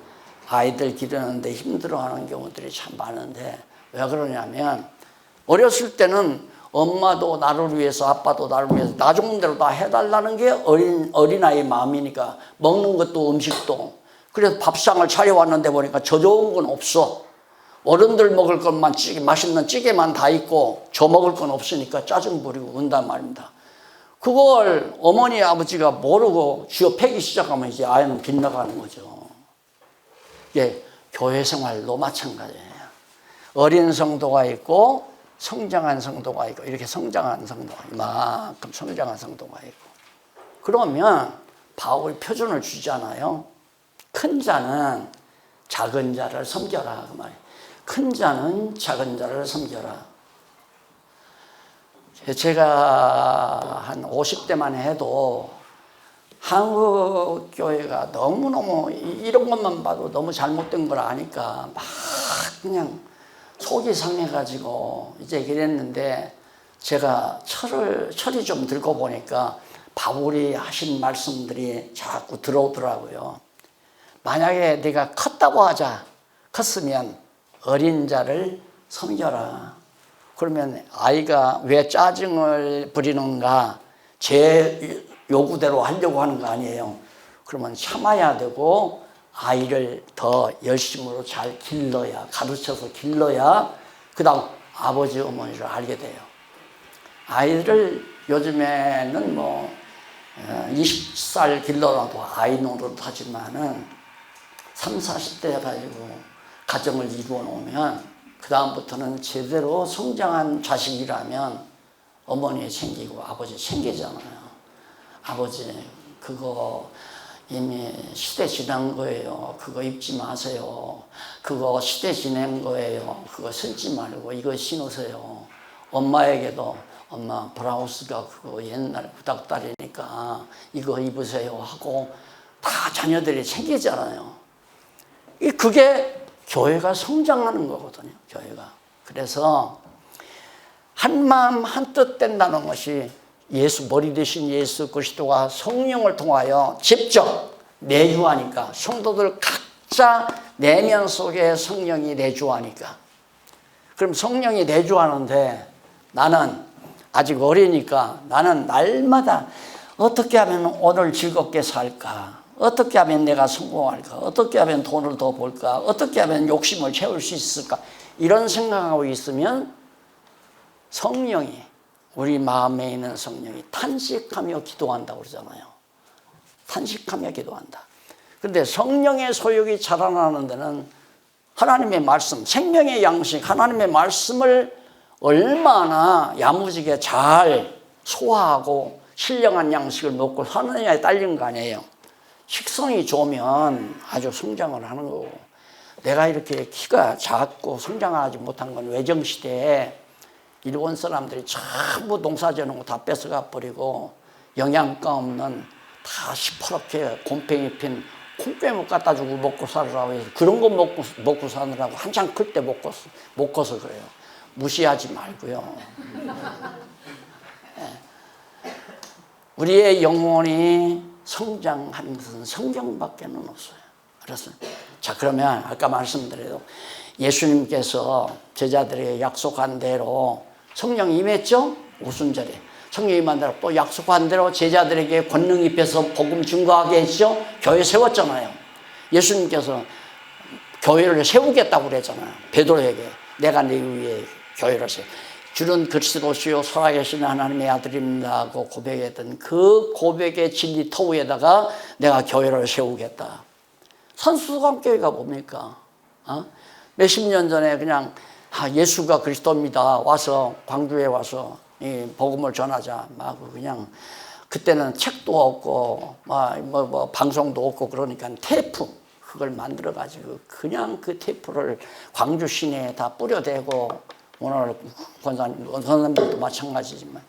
아이들 기르는데 힘들어하는 경우들이 참 많은데 왜 그러냐면 어렸을 때는 엄마도 나를 위해서 아빠도 나를 위해서 나 좋은대로 다 해달라는 게 어린아이의 마음이니까 먹는 것도 음식도 그래서 밥상을 차려왔는데 보니까 저 좋은 건 없어. 어른들 먹을 것만 맛있는 찌개만 다 있고 저 먹을 건 없으니까 짜증 부리고 운단 말입니다. 그걸 어머니 아버지가 모르고 쥐어 패기 시작하면 이제 아이는 빗나가는 거죠. 이게 교회 생활도 마찬가지예요. 어린 성도가 있고 성장한 성도가 있고 이렇게 성장한 성도가 이만큼 성장한 성도가 있고 그러면 바울이 표준을 주잖아요. 큰 자는 작은 자를 섬겨라 그 말이에요. 큰 자는 작은 자를 섬겨라. 제가 한 50대만 해도 한국 교회가 너무너무 이런 것만 봐도 너무 잘못된 걸 아니까 막 그냥 속이 상해가지고 이제 그랬는데 제가 철이 좀 들고 보니까 바울이 하신 말씀들이 자꾸 들어오더라고요. 만약에 네가 컸다고 하자. 컸으면 어린 자를 섬겨라. 그러면 아이가 왜 짜증을 부리는가? 제 요구대로 하려고 하는 거 아니에요. 그러면 참아야 되고 아이를 더 열심으로 잘 길러야, 가르쳐서 길러야 그 다음 아버지 어머니를 알게 돼요. 아이를 요즘에는 뭐 20살 길러놔도 아이 노릇 하지만은 30, 40대 해가지고 가정을 이루어 놓으면 그 다음부터는 제대로 성장한 자식이라면 어머니 챙기고 아버지 챙기잖아요. 아버지 그거 이미 시대 지난 거예요. 그거 입지 마세요. 그거 시대 지난 거예요. 그거 신지 말고 이거 신으세요. 엄마에게도 엄마 브라우스가 그거 옛날 구닥다리니까 이거 입으세요 하고 다 자녀들이 챙기잖아요. 그게 교회가 성장하는 거거든요. 교회가. 그래서 한마음 한뜻 된다는 것이 예수 머리 대신 예수 그리스도가 성령을 통하여 직접 내주하니까 성도들 각자 내면 속에 성령이 내주하니까 그럼 성령이 내주하는데 나는 아직 어리니까 나는 날마다 어떻게 하면 오늘 즐겁게 살까? 어떻게 하면 내가 성공할까? 어떻게 하면 돈을 더 벌까? 어떻게 하면 욕심을 채울 수 있을까? 이런 생각하고 있으면 성령이 우리 마음에 있는 성령이 탄식하며 기도한다고 그러잖아요. 탄식하며 기도한다. 그런데 성령의 소욕이 자라나는 데는 하나님의 말씀, 생명의 양식, 하나님의 말씀을 얼마나 야무지게 잘 소화하고 신령한 양식을 먹고 사느냐에 딸린 거 아니에요. 식성이 좋으면 아주 성장을 하는 거고 내가 이렇게 키가 작고 성장하지 못한 건 외정시대에 일본 사람들이 전부 농사 지어놓은 거 다 뺏어가 버리고 영양가 없는 다 시퍼렇게 곰팡이 핀 콩깨묵 갖다 주고 먹고 살으라고 해서 그런 거 먹고 사느라고 한창 클 때 못 커서 그래요. 무시하지 말고요. 우리의 영혼이 성장하는 것은 성경밖에는 없어요. 그래서 자 그러면 아까 말씀드려도 예수님께서 제자들에게 약속한 대로 성령이 임했죠? 오순절에 성령이 임한 대로 또 약속한 대로 제자들에게 권능 입혀서 복음 증거하게 했죠? 교회 세웠잖아요. 예수님께서 교회를 세우겠다고 그랬잖아요. 베드로에게 내가 네 위에 교회를 세워 주는 그리스도시요 살아계신 하나님의 아들입니다 하고 고백했던 그 고백의 진리 터위에다가 내가 교회를 세우겠다. 산수관교회가 뭡니까? 몇십 년 전에 그냥 예수가 그리스도입니다 와서 광주에 와서 이 복음을 전하자 막 그냥 그때는 책도 없고 뭐 방송도 없고 그러니까 테이프 그걸 만들어 가지고 그냥 그 테이프를 광주 시내에 다 뿌려대고 오늘 권사님들도 마찬가지지만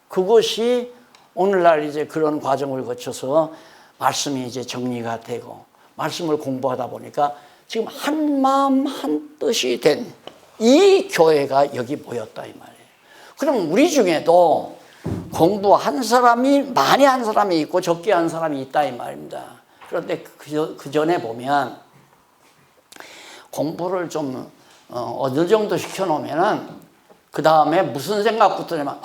그것이 오늘날 이제 그런 과정을 거쳐서 말씀이 이제 정리가 되고 말씀을 공부하다 보니까 지금 한 마음 한 뜻이 된 이 교회가 여기 모였다 이 말이에요. 그럼 우리 중에도 공부한 사람이 많이 한 사람이 있고 적게 한 사람이 있다 이 말입니다. 그런데 그 전에 보면 공부를 좀 어느 정도 시켜놓으면은 그 다음에 무슨 생각부터 냐면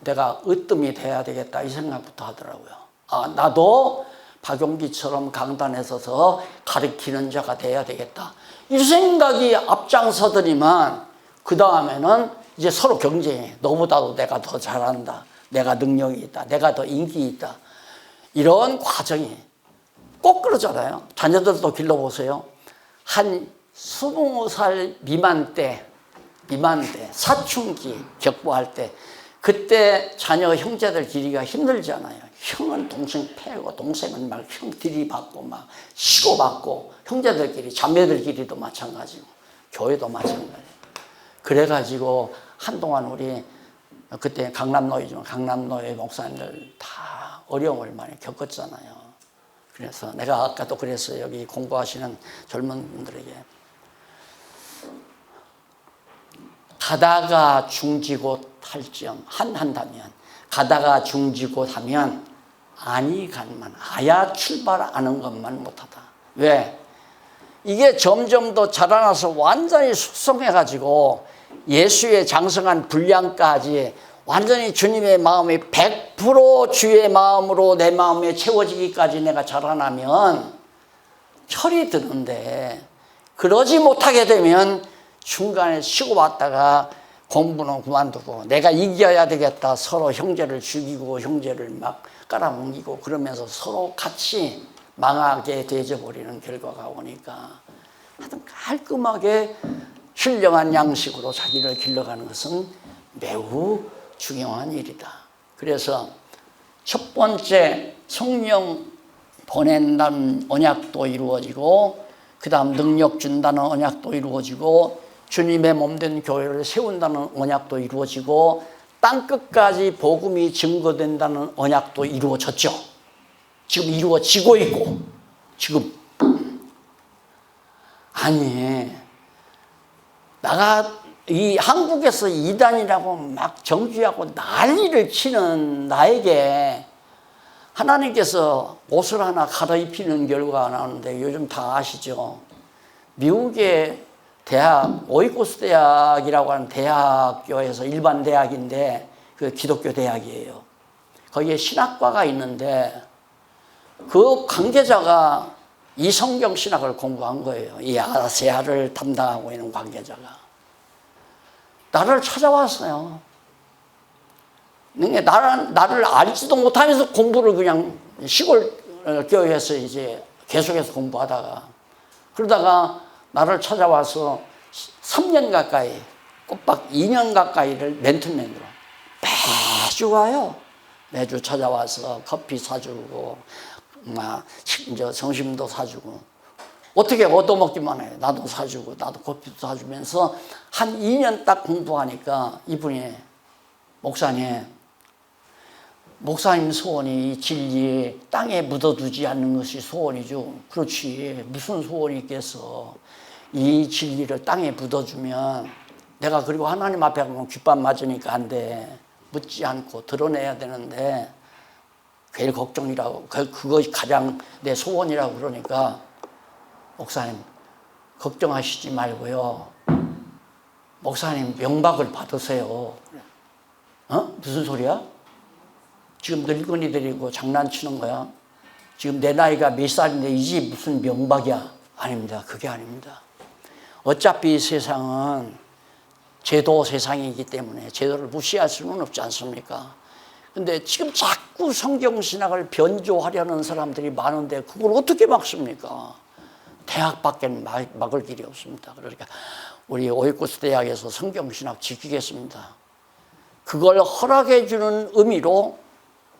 내가 으뜸이 돼야 되겠다 이 생각부터 하더라고요. 나도 박용기처럼 강단에 서서 가르치는 자가 돼야 되겠다 이 생각이 앞장서더니만 그 다음에는 이제 서로 경쟁해. 너보다도 내가 더 잘한다, 내가 능력이 있다, 내가 더 인기 있다, 이런 과정이 꼭 그러잖아요. 자녀들도 길러보세요. 한 20살 미만 때 사춘기 격부할 때, 그때 자녀 형제들 길이가 힘들잖아요. 형은 동생 패고 동생은 막 형 들이받고 막 시고받고, 형제들끼리 자매들끼리도 마찬가지고 교회도 마찬가지고. 그래가지고 한동안 우리 그때 강남노예지만 강남노예 목사님들 다 어려움을 많이 겪었잖아요. 그래서 내가 아까도 그랬어요. 여기 공부하시는 젊은 분들에게 가다가 중지곧 할지언 한다면, 가다가 중지곧 하면 아니 간만 아야 출발하는 것만 못하다. 왜? 이게 점점 더 자라나서 완전히 숙성해가지고 예수의 장성한 분량까지 완전히 주님의 마음이 100% 주의 마음으로 내 마음에 채워지기까지 내가 자라나면 철이 드는데, 그러지 못하게 되면 중간에 쉬고 왔다가 공부는 그만두고 내가 이겨야 되겠다, 서로 형제를 죽이고 형제를 막 깔아뭉개고 그러면서 서로 같이 망하게 되어버리는 결과가 오니까, 하여튼 깔끔하게 신령한 양식으로 자기를 길러가는 것은 매우 중요한 일이다. 그래서 첫 번째 성령 보낸다는 언약도 이루어지고, 그 다음 능력 준다는 언약도 이루어지고, 주님의 몸된 교회를 세운다는 언약도 이루어지고, 땅끝까지 복음이 증거된다는 언약도 이루어졌죠. 지금 이루어지고 있고, 지금 나가 이 한국에서 이단이라고 막 정죄하고 난리를 치는 나에게 하나님께서 옷을 하나 갈아입히는 결과가 나오는데, 요즘 다 아시죠? 미국의 대학, 오이코스 대학이라고 하는 대학교에서 일반 대학인데, 그 기독교 대학이에요. 거기에 신학과가 있는데 그 관계자가 이 성경 신학을 공부한 거예요. 이 아세아를 담당하고 있는 관계자가 나를 찾아왔어요. 나를 알지도 못하면서 공부를 그냥 시골 교회에서 이제 계속해서 공부하다가, 그러다가 나를 찾아와서 3년 가까이, 꼬박 2년 가까이를 맨투맨으로 매주 와요. 매주 찾아와서 커피 사주고, 이제 점심도 사주고, 어떻게 얻어먹기만 해요. 나도 사주고, 나도 커피도 사주면서 한 2년 딱 공부하니까 이분이, 목사님 소원이 이 진리 땅에 묻어두지 않는 것이 소원이죠. 그렇지, 무슨 소원이 있겠어. 이 진리를 땅에 묻어주면 내가, 그리고 하나님 앞에 가면 귓밥 맞으니까 안 돼. 묻지 않고 드러내야 되는데 제일 걱정이라고, 그것이 가장 내 소원이라고. 그러니까 목사님 걱정하시지 말고요, 목사님 명박을 받으세요. 무슨 소리야? 지금 늙은이들이고 장난치는 거야? 지금 내 나이가 몇 살인데 이제 무슨 명박이야? 아닙니다. 그게 아닙니다. 어차피 세상은 제도 세상이기 때문에 제도를 무시할 수는 없지 않습니까? 근데 지금 자꾸 성경신학을 변조하려는 사람들이 많은데 그걸 어떻게 막습니까? 대학밖에는 막을 길이 없습니다. 그러니까 우리 오이코스 대학에서 성경신학 지키겠습니다. 그걸 허락해 주는 의미로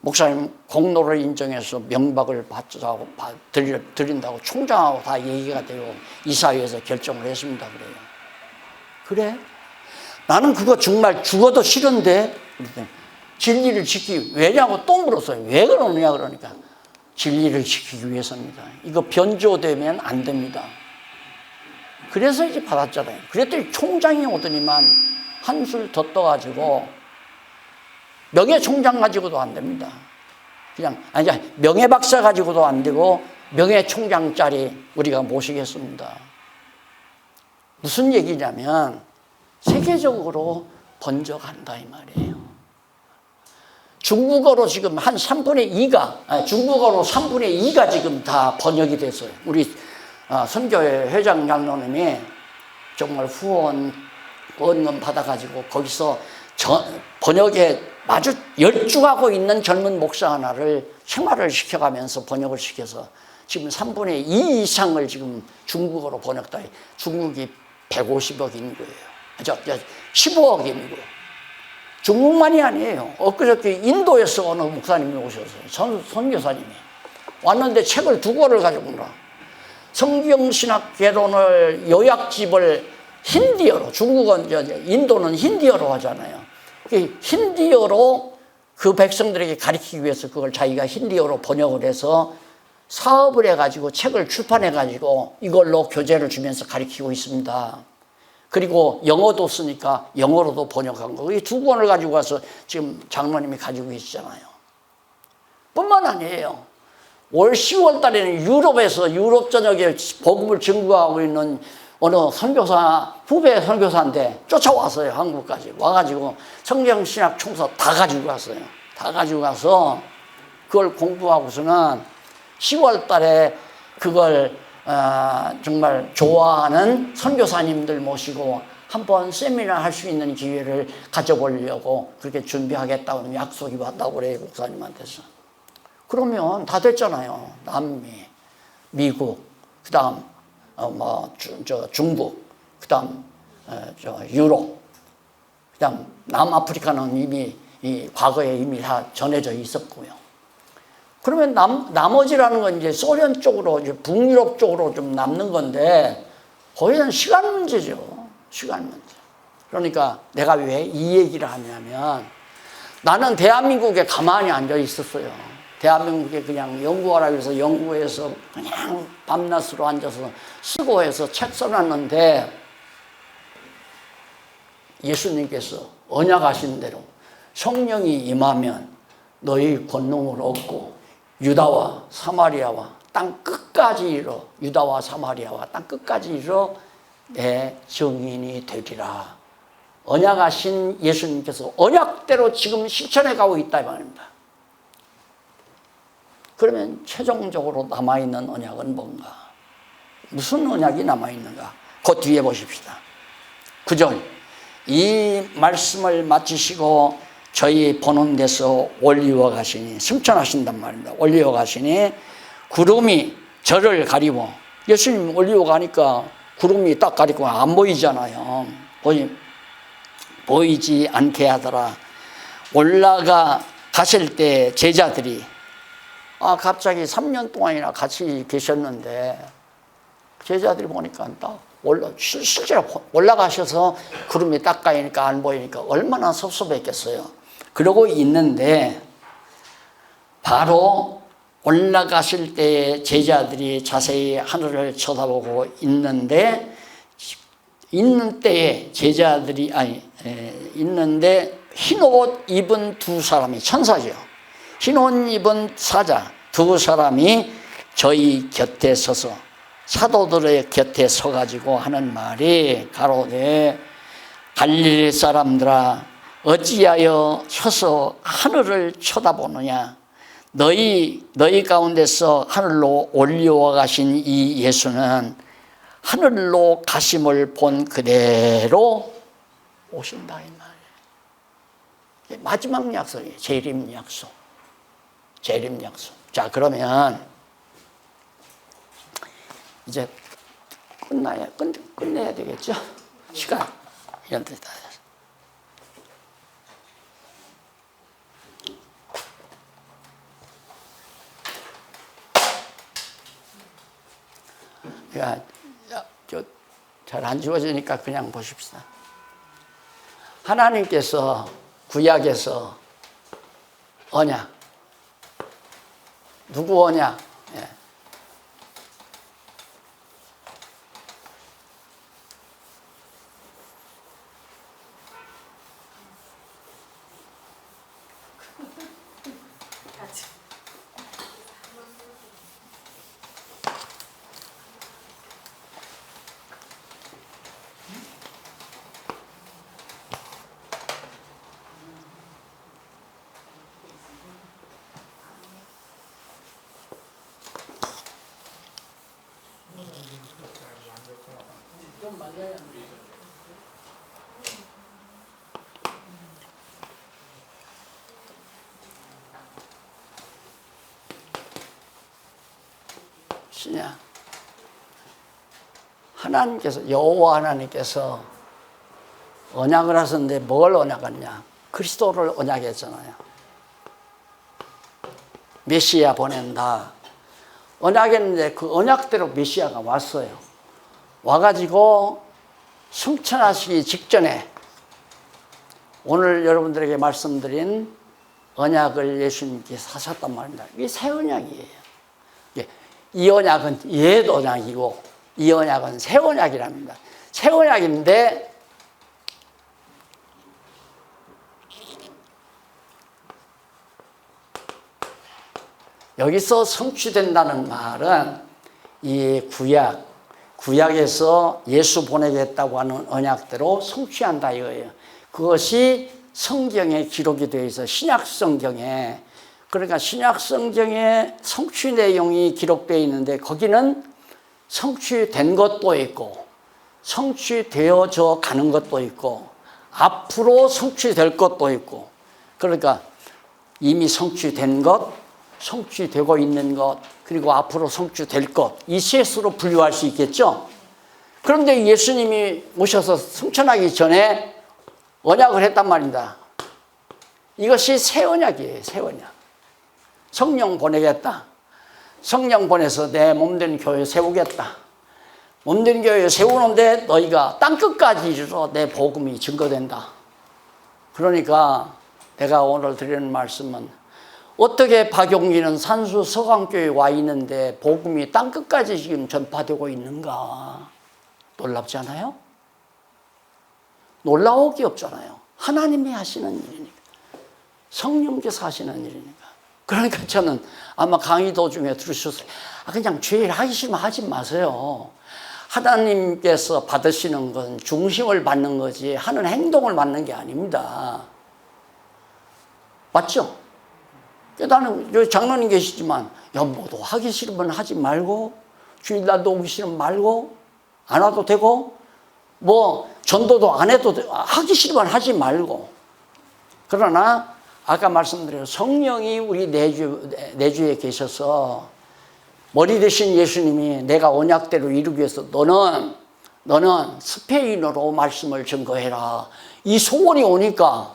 목사님 공로를 인정해서 명박을 드린다고 총장하고 다 얘기가 되고 이사회에서 결정을 했습니다. 그래? 나는 그거 정말 죽어도 싫은데, 진리를 지키기, 왜냐고 또 물었어요. 왜 그러느냐 그러니까 진리를 지키기 위해서입니다. 이거 변조되면 안 됩니다. 그래서 이제 받았잖아요. 그랬더니 총장이 오더니만 한술 더 떠가지고, 명예총장 가지고도 안 됩니다. 그냥, 명예박사 가지고도 안 되고 명예총장짜리 우리가 모시겠습니다. 무슨 얘기냐면 세계적으로 번져간다 이 말이에요. 중국어로 지금 한 3분의 2가, 중국어로 3분의 2가 지금 다 번역이 됐어요. 우리 선교회 회장 장로님이 정말 후원 원금 받아가지고 거기서 번역에 아주 열중하고 있는 젊은 목사 하나를 생활을 시켜가면서 번역을 시켜서 지금 3분의 2 이상을 지금 중국어로 번역다. 중국이 150억 인구예요. 15억 인구. 중국만이 아니에요. 엊그저께 인도에서 어느 목사님이 오셨어요. 선교사님이. 왔는데 책을 2권을 가지고 온다. 성경신학 개론을 요약집을 힌디어로, 중국은, 인도는 힌디어로 하잖아요. 힌디어로 그 백성들에게 가르치기 위해서 그걸 자기가 힌디어로 번역을 해서 사업을 해가지고 책을 출판해가지고 이걸로 교재를 주면서 가르치고 있습니다. 그리고 영어도 쓰니까 영어로도 번역한 거. 이 2권을 가지고 와서 지금 장로님이 가지고 계시잖아요. 뿐만 아니에요. 올 10월 달에는 유럽에서 유럽 전역에 복음을 증거하고 있는 어느 선교사, 후배 선교사인데 쫓아왔어요. 한국까지. 와가지고 성경신학 총서 다 가지고 갔어요. 다 가지고 가서 그걸 공부하고서는 10월 달에 그걸 정말 좋아하는 선교사님들 모시고 한번 세미나 할 수 있는 기회를 가져보려고 그렇게 준비하겠다고 약속이 왔다고 그래요. 목사님한테서. 그러면 다 됐잖아요. 남미, 미국, 그 다음 중국, 그 다음 유럽, 그 다음 남아프리카는 이미 과거에 이미 다 전해져 있었고요. 그러면 나머지라는 건 이제 소련 쪽으로, 이제 북유럽 쪽으로 좀 남는 건데, 거기는 시간 문제죠. 시간 문제. 그러니까 내가 왜 이 얘기를 하냐면, 나는 대한민국에 가만히 앉아 있었어요. 대한민국에 그냥 연구하라고 해서 연구해서 그냥 밤낮으로 앉아서 쓰고 해서 책 써놨는데, 예수님께서 언약하신 대로 성령이 임하면 너희 권능을 얻고 유다와 사마리아와 땅 끝까지 이르러, 유다와 사마리아와 땅 끝까지 이르러 내 증인이 되리라. 언약하신 예수님께서 언약대로 지금 실천해 가고 있다 이 말입니다. 그러면 최종적으로 남아있는 언약은 뭔가? 무슨 언약이 남아있는가? 그 뒤에 보십시다. 9절. 이 말씀을 마치시고 저희 보는 데서 올리어 가시니, 승천하신단 말입니다. 올리어 가시니 구름이 저를 가리고, 예수님 올리어 가니까 구름이 딱 가리고 안 보이잖아요. 보이지 않게 하더라. 올라가 가실 때 제자들이, 갑자기 3년 동안이나 같이 계셨는데 제자들이 보니까 딱 실제로 올라가셔서 구름이 딱 가니까 안 보이니까 얼마나 섭섭했겠어요. 그러고 있는데 바로 올라가실 때 제자들이 자세히 하늘을 쳐다보고 있는 때에 제자들이 있는데 흰 옷 입은 2사람이, 천사죠. 흰 옷 입은 사자 2사람이 저희 곁에 서서, 사도들의 곁에 서가지고 하는 말이 가로되 갈릴리 사람들아 어찌하여 서서 하늘을 쳐다보느냐. 너희 가운데서 하늘로 올려와 가신 이 예수는 하늘로 가심을 본 그대로 오신다 이 말이에요. 마지막 약속이에요. 재림 약속. 재림 약속. 자, 그러면 이제 끝내야 되겠죠? 시간 이런 데다. 잘 안 지워지니까 그냥 보십시다. 하나님께서 구약에서 언약, 누구 언약? 시냐? 하나님께서, 여호와 하나님께서 언약을 하셨는데 뭘 언약했냐? 그리스도를 언약했잖아요. 메시아 보낸다. 언약했는데 그 언약대로 메시아가 왔어요. 와가지고 승천하시기 직전에 오늘 여러분들에게 말씀드린 언약을 예수님께서 하셨단 말입니다. 이게 새 언약이에요. 이 언약은 옛 언약이고 이 언약은 새 언약이랍니다. 새 언약인데 여기서 성취된다는 말은 이 구약에서 예수 보내겠다고 하는 언약대로 성취한다 이거예요. 그것이 성경에 기록이 되어 있어. 신약 성경에. 그러니까 신약 성경에 성취 내용이 기록되어 있는데 거기는 성취된 것도 있고 성취되어져 가는 것도 있고 앞으로 성취될 것도 있고, 그러니까 이미 성취된 것, 성취되고 있는 것, 그리고 앞으로 성취될 것, 이 셋으로 분류할 수 있겠죠. 그런데 예수님이 오셔서 승천하기 전에 언약을 했단 말입니다. 이것이 새 언약이에요. 새 언약. 성령 보내겠다. 성령 보내서 내 몸된 교회 세우겠다. 몸된 교회 세우는데 너희가 땅끝까지 이르러 내 복음이 증거된다. 그러니까 내가 오늘 드리는 말씀은, 어떻게 박용기는 산수 서강교회에 와 있는데 복음이 땅끝까지 지금 전파되고 있는가? 놀랍지 않아요? 놀라울 게 없잖아요. 하나님이 하시는 일이니까. 성령께서 하시는 일이니까. 그러니까 저는 아마 강의 도중에 들으셨어요. 그냥 죄를 하기 싫으면 하지 마세요. 하나님께서 받으시는 건 중심을 받는 거지 하는 행동을 받는 게 아닙니다. 맞죠? 나는 여기 장로님 계시지만, 뭐도 하기 싫으면 하지 말고, 주일날도 오기 싫으면 말고, 안 와도 되고, 전도도 안 해도 되고, 하기 싫으면 하지 말고. 그러나 아까 말씀드린 성령이 우리 내주에 계셔서 머리 대신 예수님이 내가 언약대로 이루기 위해서 너는 스페인어로 말씀을 증거해라. 이 소원이 오니까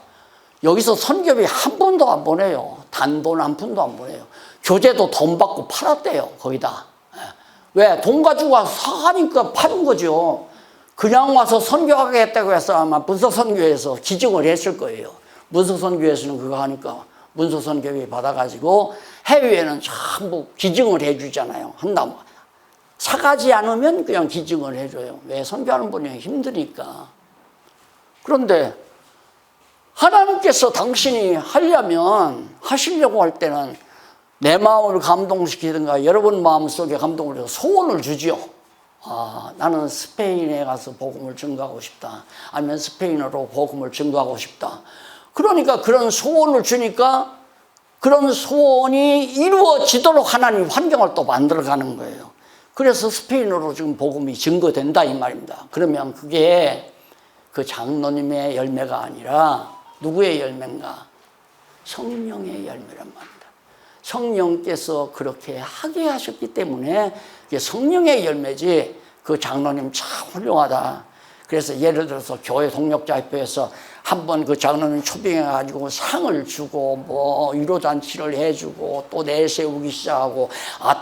여기서 선교비 한 푼도 안 보내요. 단돈 한 푼도 안 보내요. 교재도 돈 받고 팔았대요. 거기다. 왜? 돈 가지고 와서 사가니까 파는 거죠. 그냥 와서 선교하겠다고 해서 아마 문서선교에서 기증을 했을 거예요. 문서선교에서는 그거 하니까 문서선교회 받아가지고 해외에는 전부 기증을 해주잖아요. 한다고. 사가지 않으면 그냥 기증을 해줘요. 왜? 선교하는 분이 힘드니까. 그런데 하나님께서 당신이 하시려고 할 때는 내 마음을 감동시키든가 여러분 마음속에 감동을 해서 소원을 주지요. 나는 스페인에 가서 복음을 증거하고 싶다. 아니면 스페인어로 복음을 증거하고 싶다. 그러니까 그런 소원을 주니까 그런 소원이 이루어지도록 하나님 환경을 또 만들어가는 거예요. 그래서 스페인어로 지금 복음이 증거된다 이 말입니다. 그러면 그게 그 장로님의 열매가 아니라 누구의 열매인가? 성령의 열매란 말입니다. 성령께서 그렇게 하게 하셨기 때문에 그게 성령의 열매지. 그 장로님 참 훌륭하다. 그래서 예를 들어서 교회 동력자협회에서 한번 그 장로님 초빙해가지고 상을 주고 위로잔치를 해주고 또 내세우기 시작하고,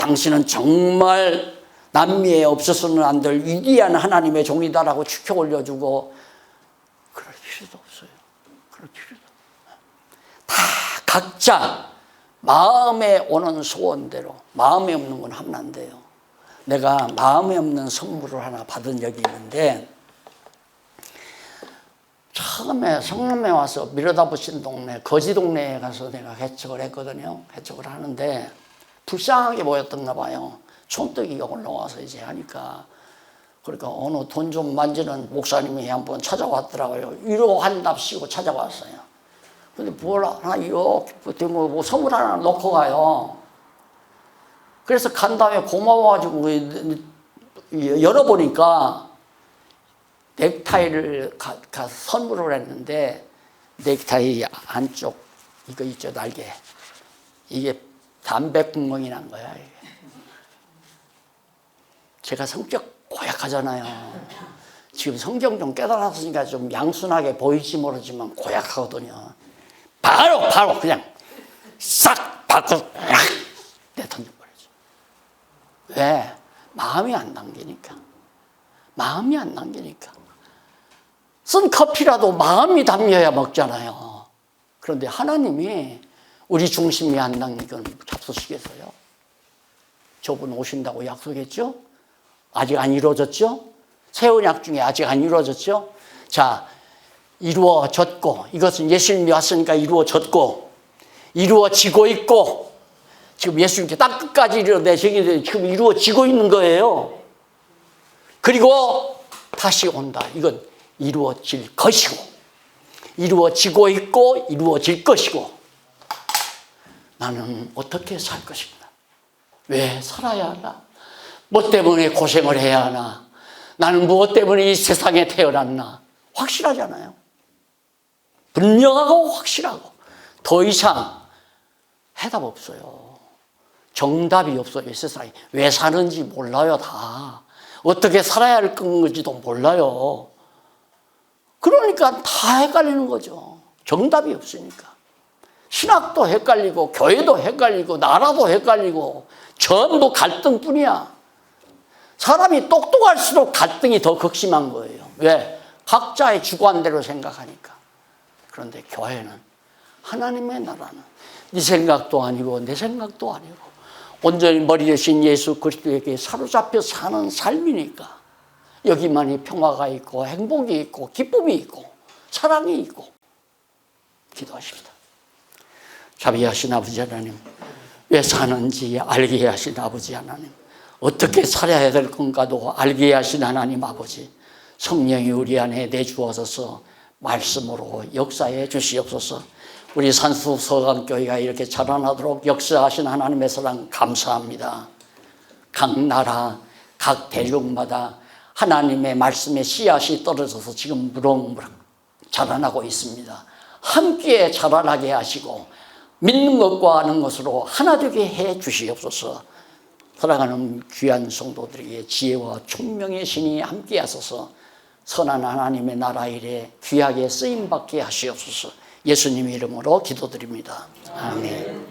당신은 정말 남미에 없어서는 안 될 위대한 하나님의 종이다라고 축혀 올려주고, 그럴 필요도 없어요. 그럴 필요도 없어요. 다 각자 마음에 오는 소원대로, 마음에 없는 건 하면 안 돼요. 내가 마음에 없는 선물을 하나 받은 적이 있는데, 처음에 성남에 와서 밀어다보신 동네, 거지 동네에 가서 내가 개척을 했거든요. 개척을 하는데 불쌍하게 보였던가 봐요. 촌뜨기가 올라와서 이제 하니까. 그러니까 어느 돈 좀 만지는 목사님이 한번 찾아왔더라고요. 위로한답시고 찾아왔어요. 근데 뭘 하나 이렇게 뭐 선물 하나 놓고 가요. 그래서 간 다음에 고마워가지고 열어보니까 넥타이를 선물을 했는데 넥타이 안쪽 이거 있죠, 날개. 이게 담배구멍이 난 거야. 이게. 제가 성격 고약하잖아요. 지금 성경 좀 깨달았으니까 좀 양순하게 보일지 모르지만 고약하거든요. 바로 그냥 싹 바꿔 내던져버리죠. 왜? 마음이 안 당기니까. 마음이 안 당기니까. 쓴 커피라도 마음이 담겨야 먹잖아요. 그런데 하나님이 우리 중심이 안 당기면 잡수시겠어요? 저분 오신다고 약속했죠? 아직 안 이루어졌죠? 새 언약 중에 아직 안 이루어졌죠? 자, 이루어졌고, 이것은 예수님이 왔으니까 이루어졌고, 이루어지고 있고, 지금 예수님께 딱 끝까지 이루어내시기 지금 이루어지고 있는 거예요. 그리고 다시 온다. 이건 이루어질 것이고, 이루어지고 있고, 이루어질 것이고, 나는 어떻게 살 것인가? 왜 살아야 하나? 뭐 때문에 고생을 해야 하나? 나는 무엇 때문에 이 세상에 태어났나? 확실하잖아요. 분명하고 확실하고 더 이상 해답 없어요. 정답이 없어요. 이 세상에. 왜 사는지 몰라요. 다. 어떻게 살아야 할 건지도 몰라요. 그러니까 다 헷갈리는 거죠. 정답이 없으니까. 신학도 헷갈리고 교회도 헷갈리고 나라도 헷갈리고 전부 갈등뿐이야. 사람이 똑똑할수록 갈등이 더 극심한 거예요. 왜? 각자의 주관대로 생각하니까. 그런데 교회는, 하나님의 나라는 네 생각도 아니고 내 생각도 아니고 온전히 머리 대신 예수 그리스도에게 사로잡혀 사는 삶이니까 여기만이 평화가 있고 행복이 있고 기쁨이 있고 사랑이 있고. 기도하십니다. 자비하신 아버지 하나님, 왜 사는지 알게 하신 아버지 하나님, 어떻게 살아야 될 건가도 알게 하신 하나님 아버지, 성령이 우리 안에 내주어서 말씀으로 역사해 주시옵소서. 우리 산수 서강교회가 이렇게 자라나도록 역사하신 하나님의 사랑 감사합니다. 각 나라, 각 대륙마다 하나님의 말씀의 씨앗이 떨어져서 지금 무럭무럭 자라나고 있습니다. 함께 자라나게 하시고 믿는 것과 아는 것으로 하나 되게 해 주시옵소서. 사랑하는 귀한 성도들에게 지혜와 총명의 신이 함께 하소서. 선한 하나님의 나라 일에 귀하게 쓰임받게 하시옵소서. 예수님 이름으로 기도드립니다. 아멘.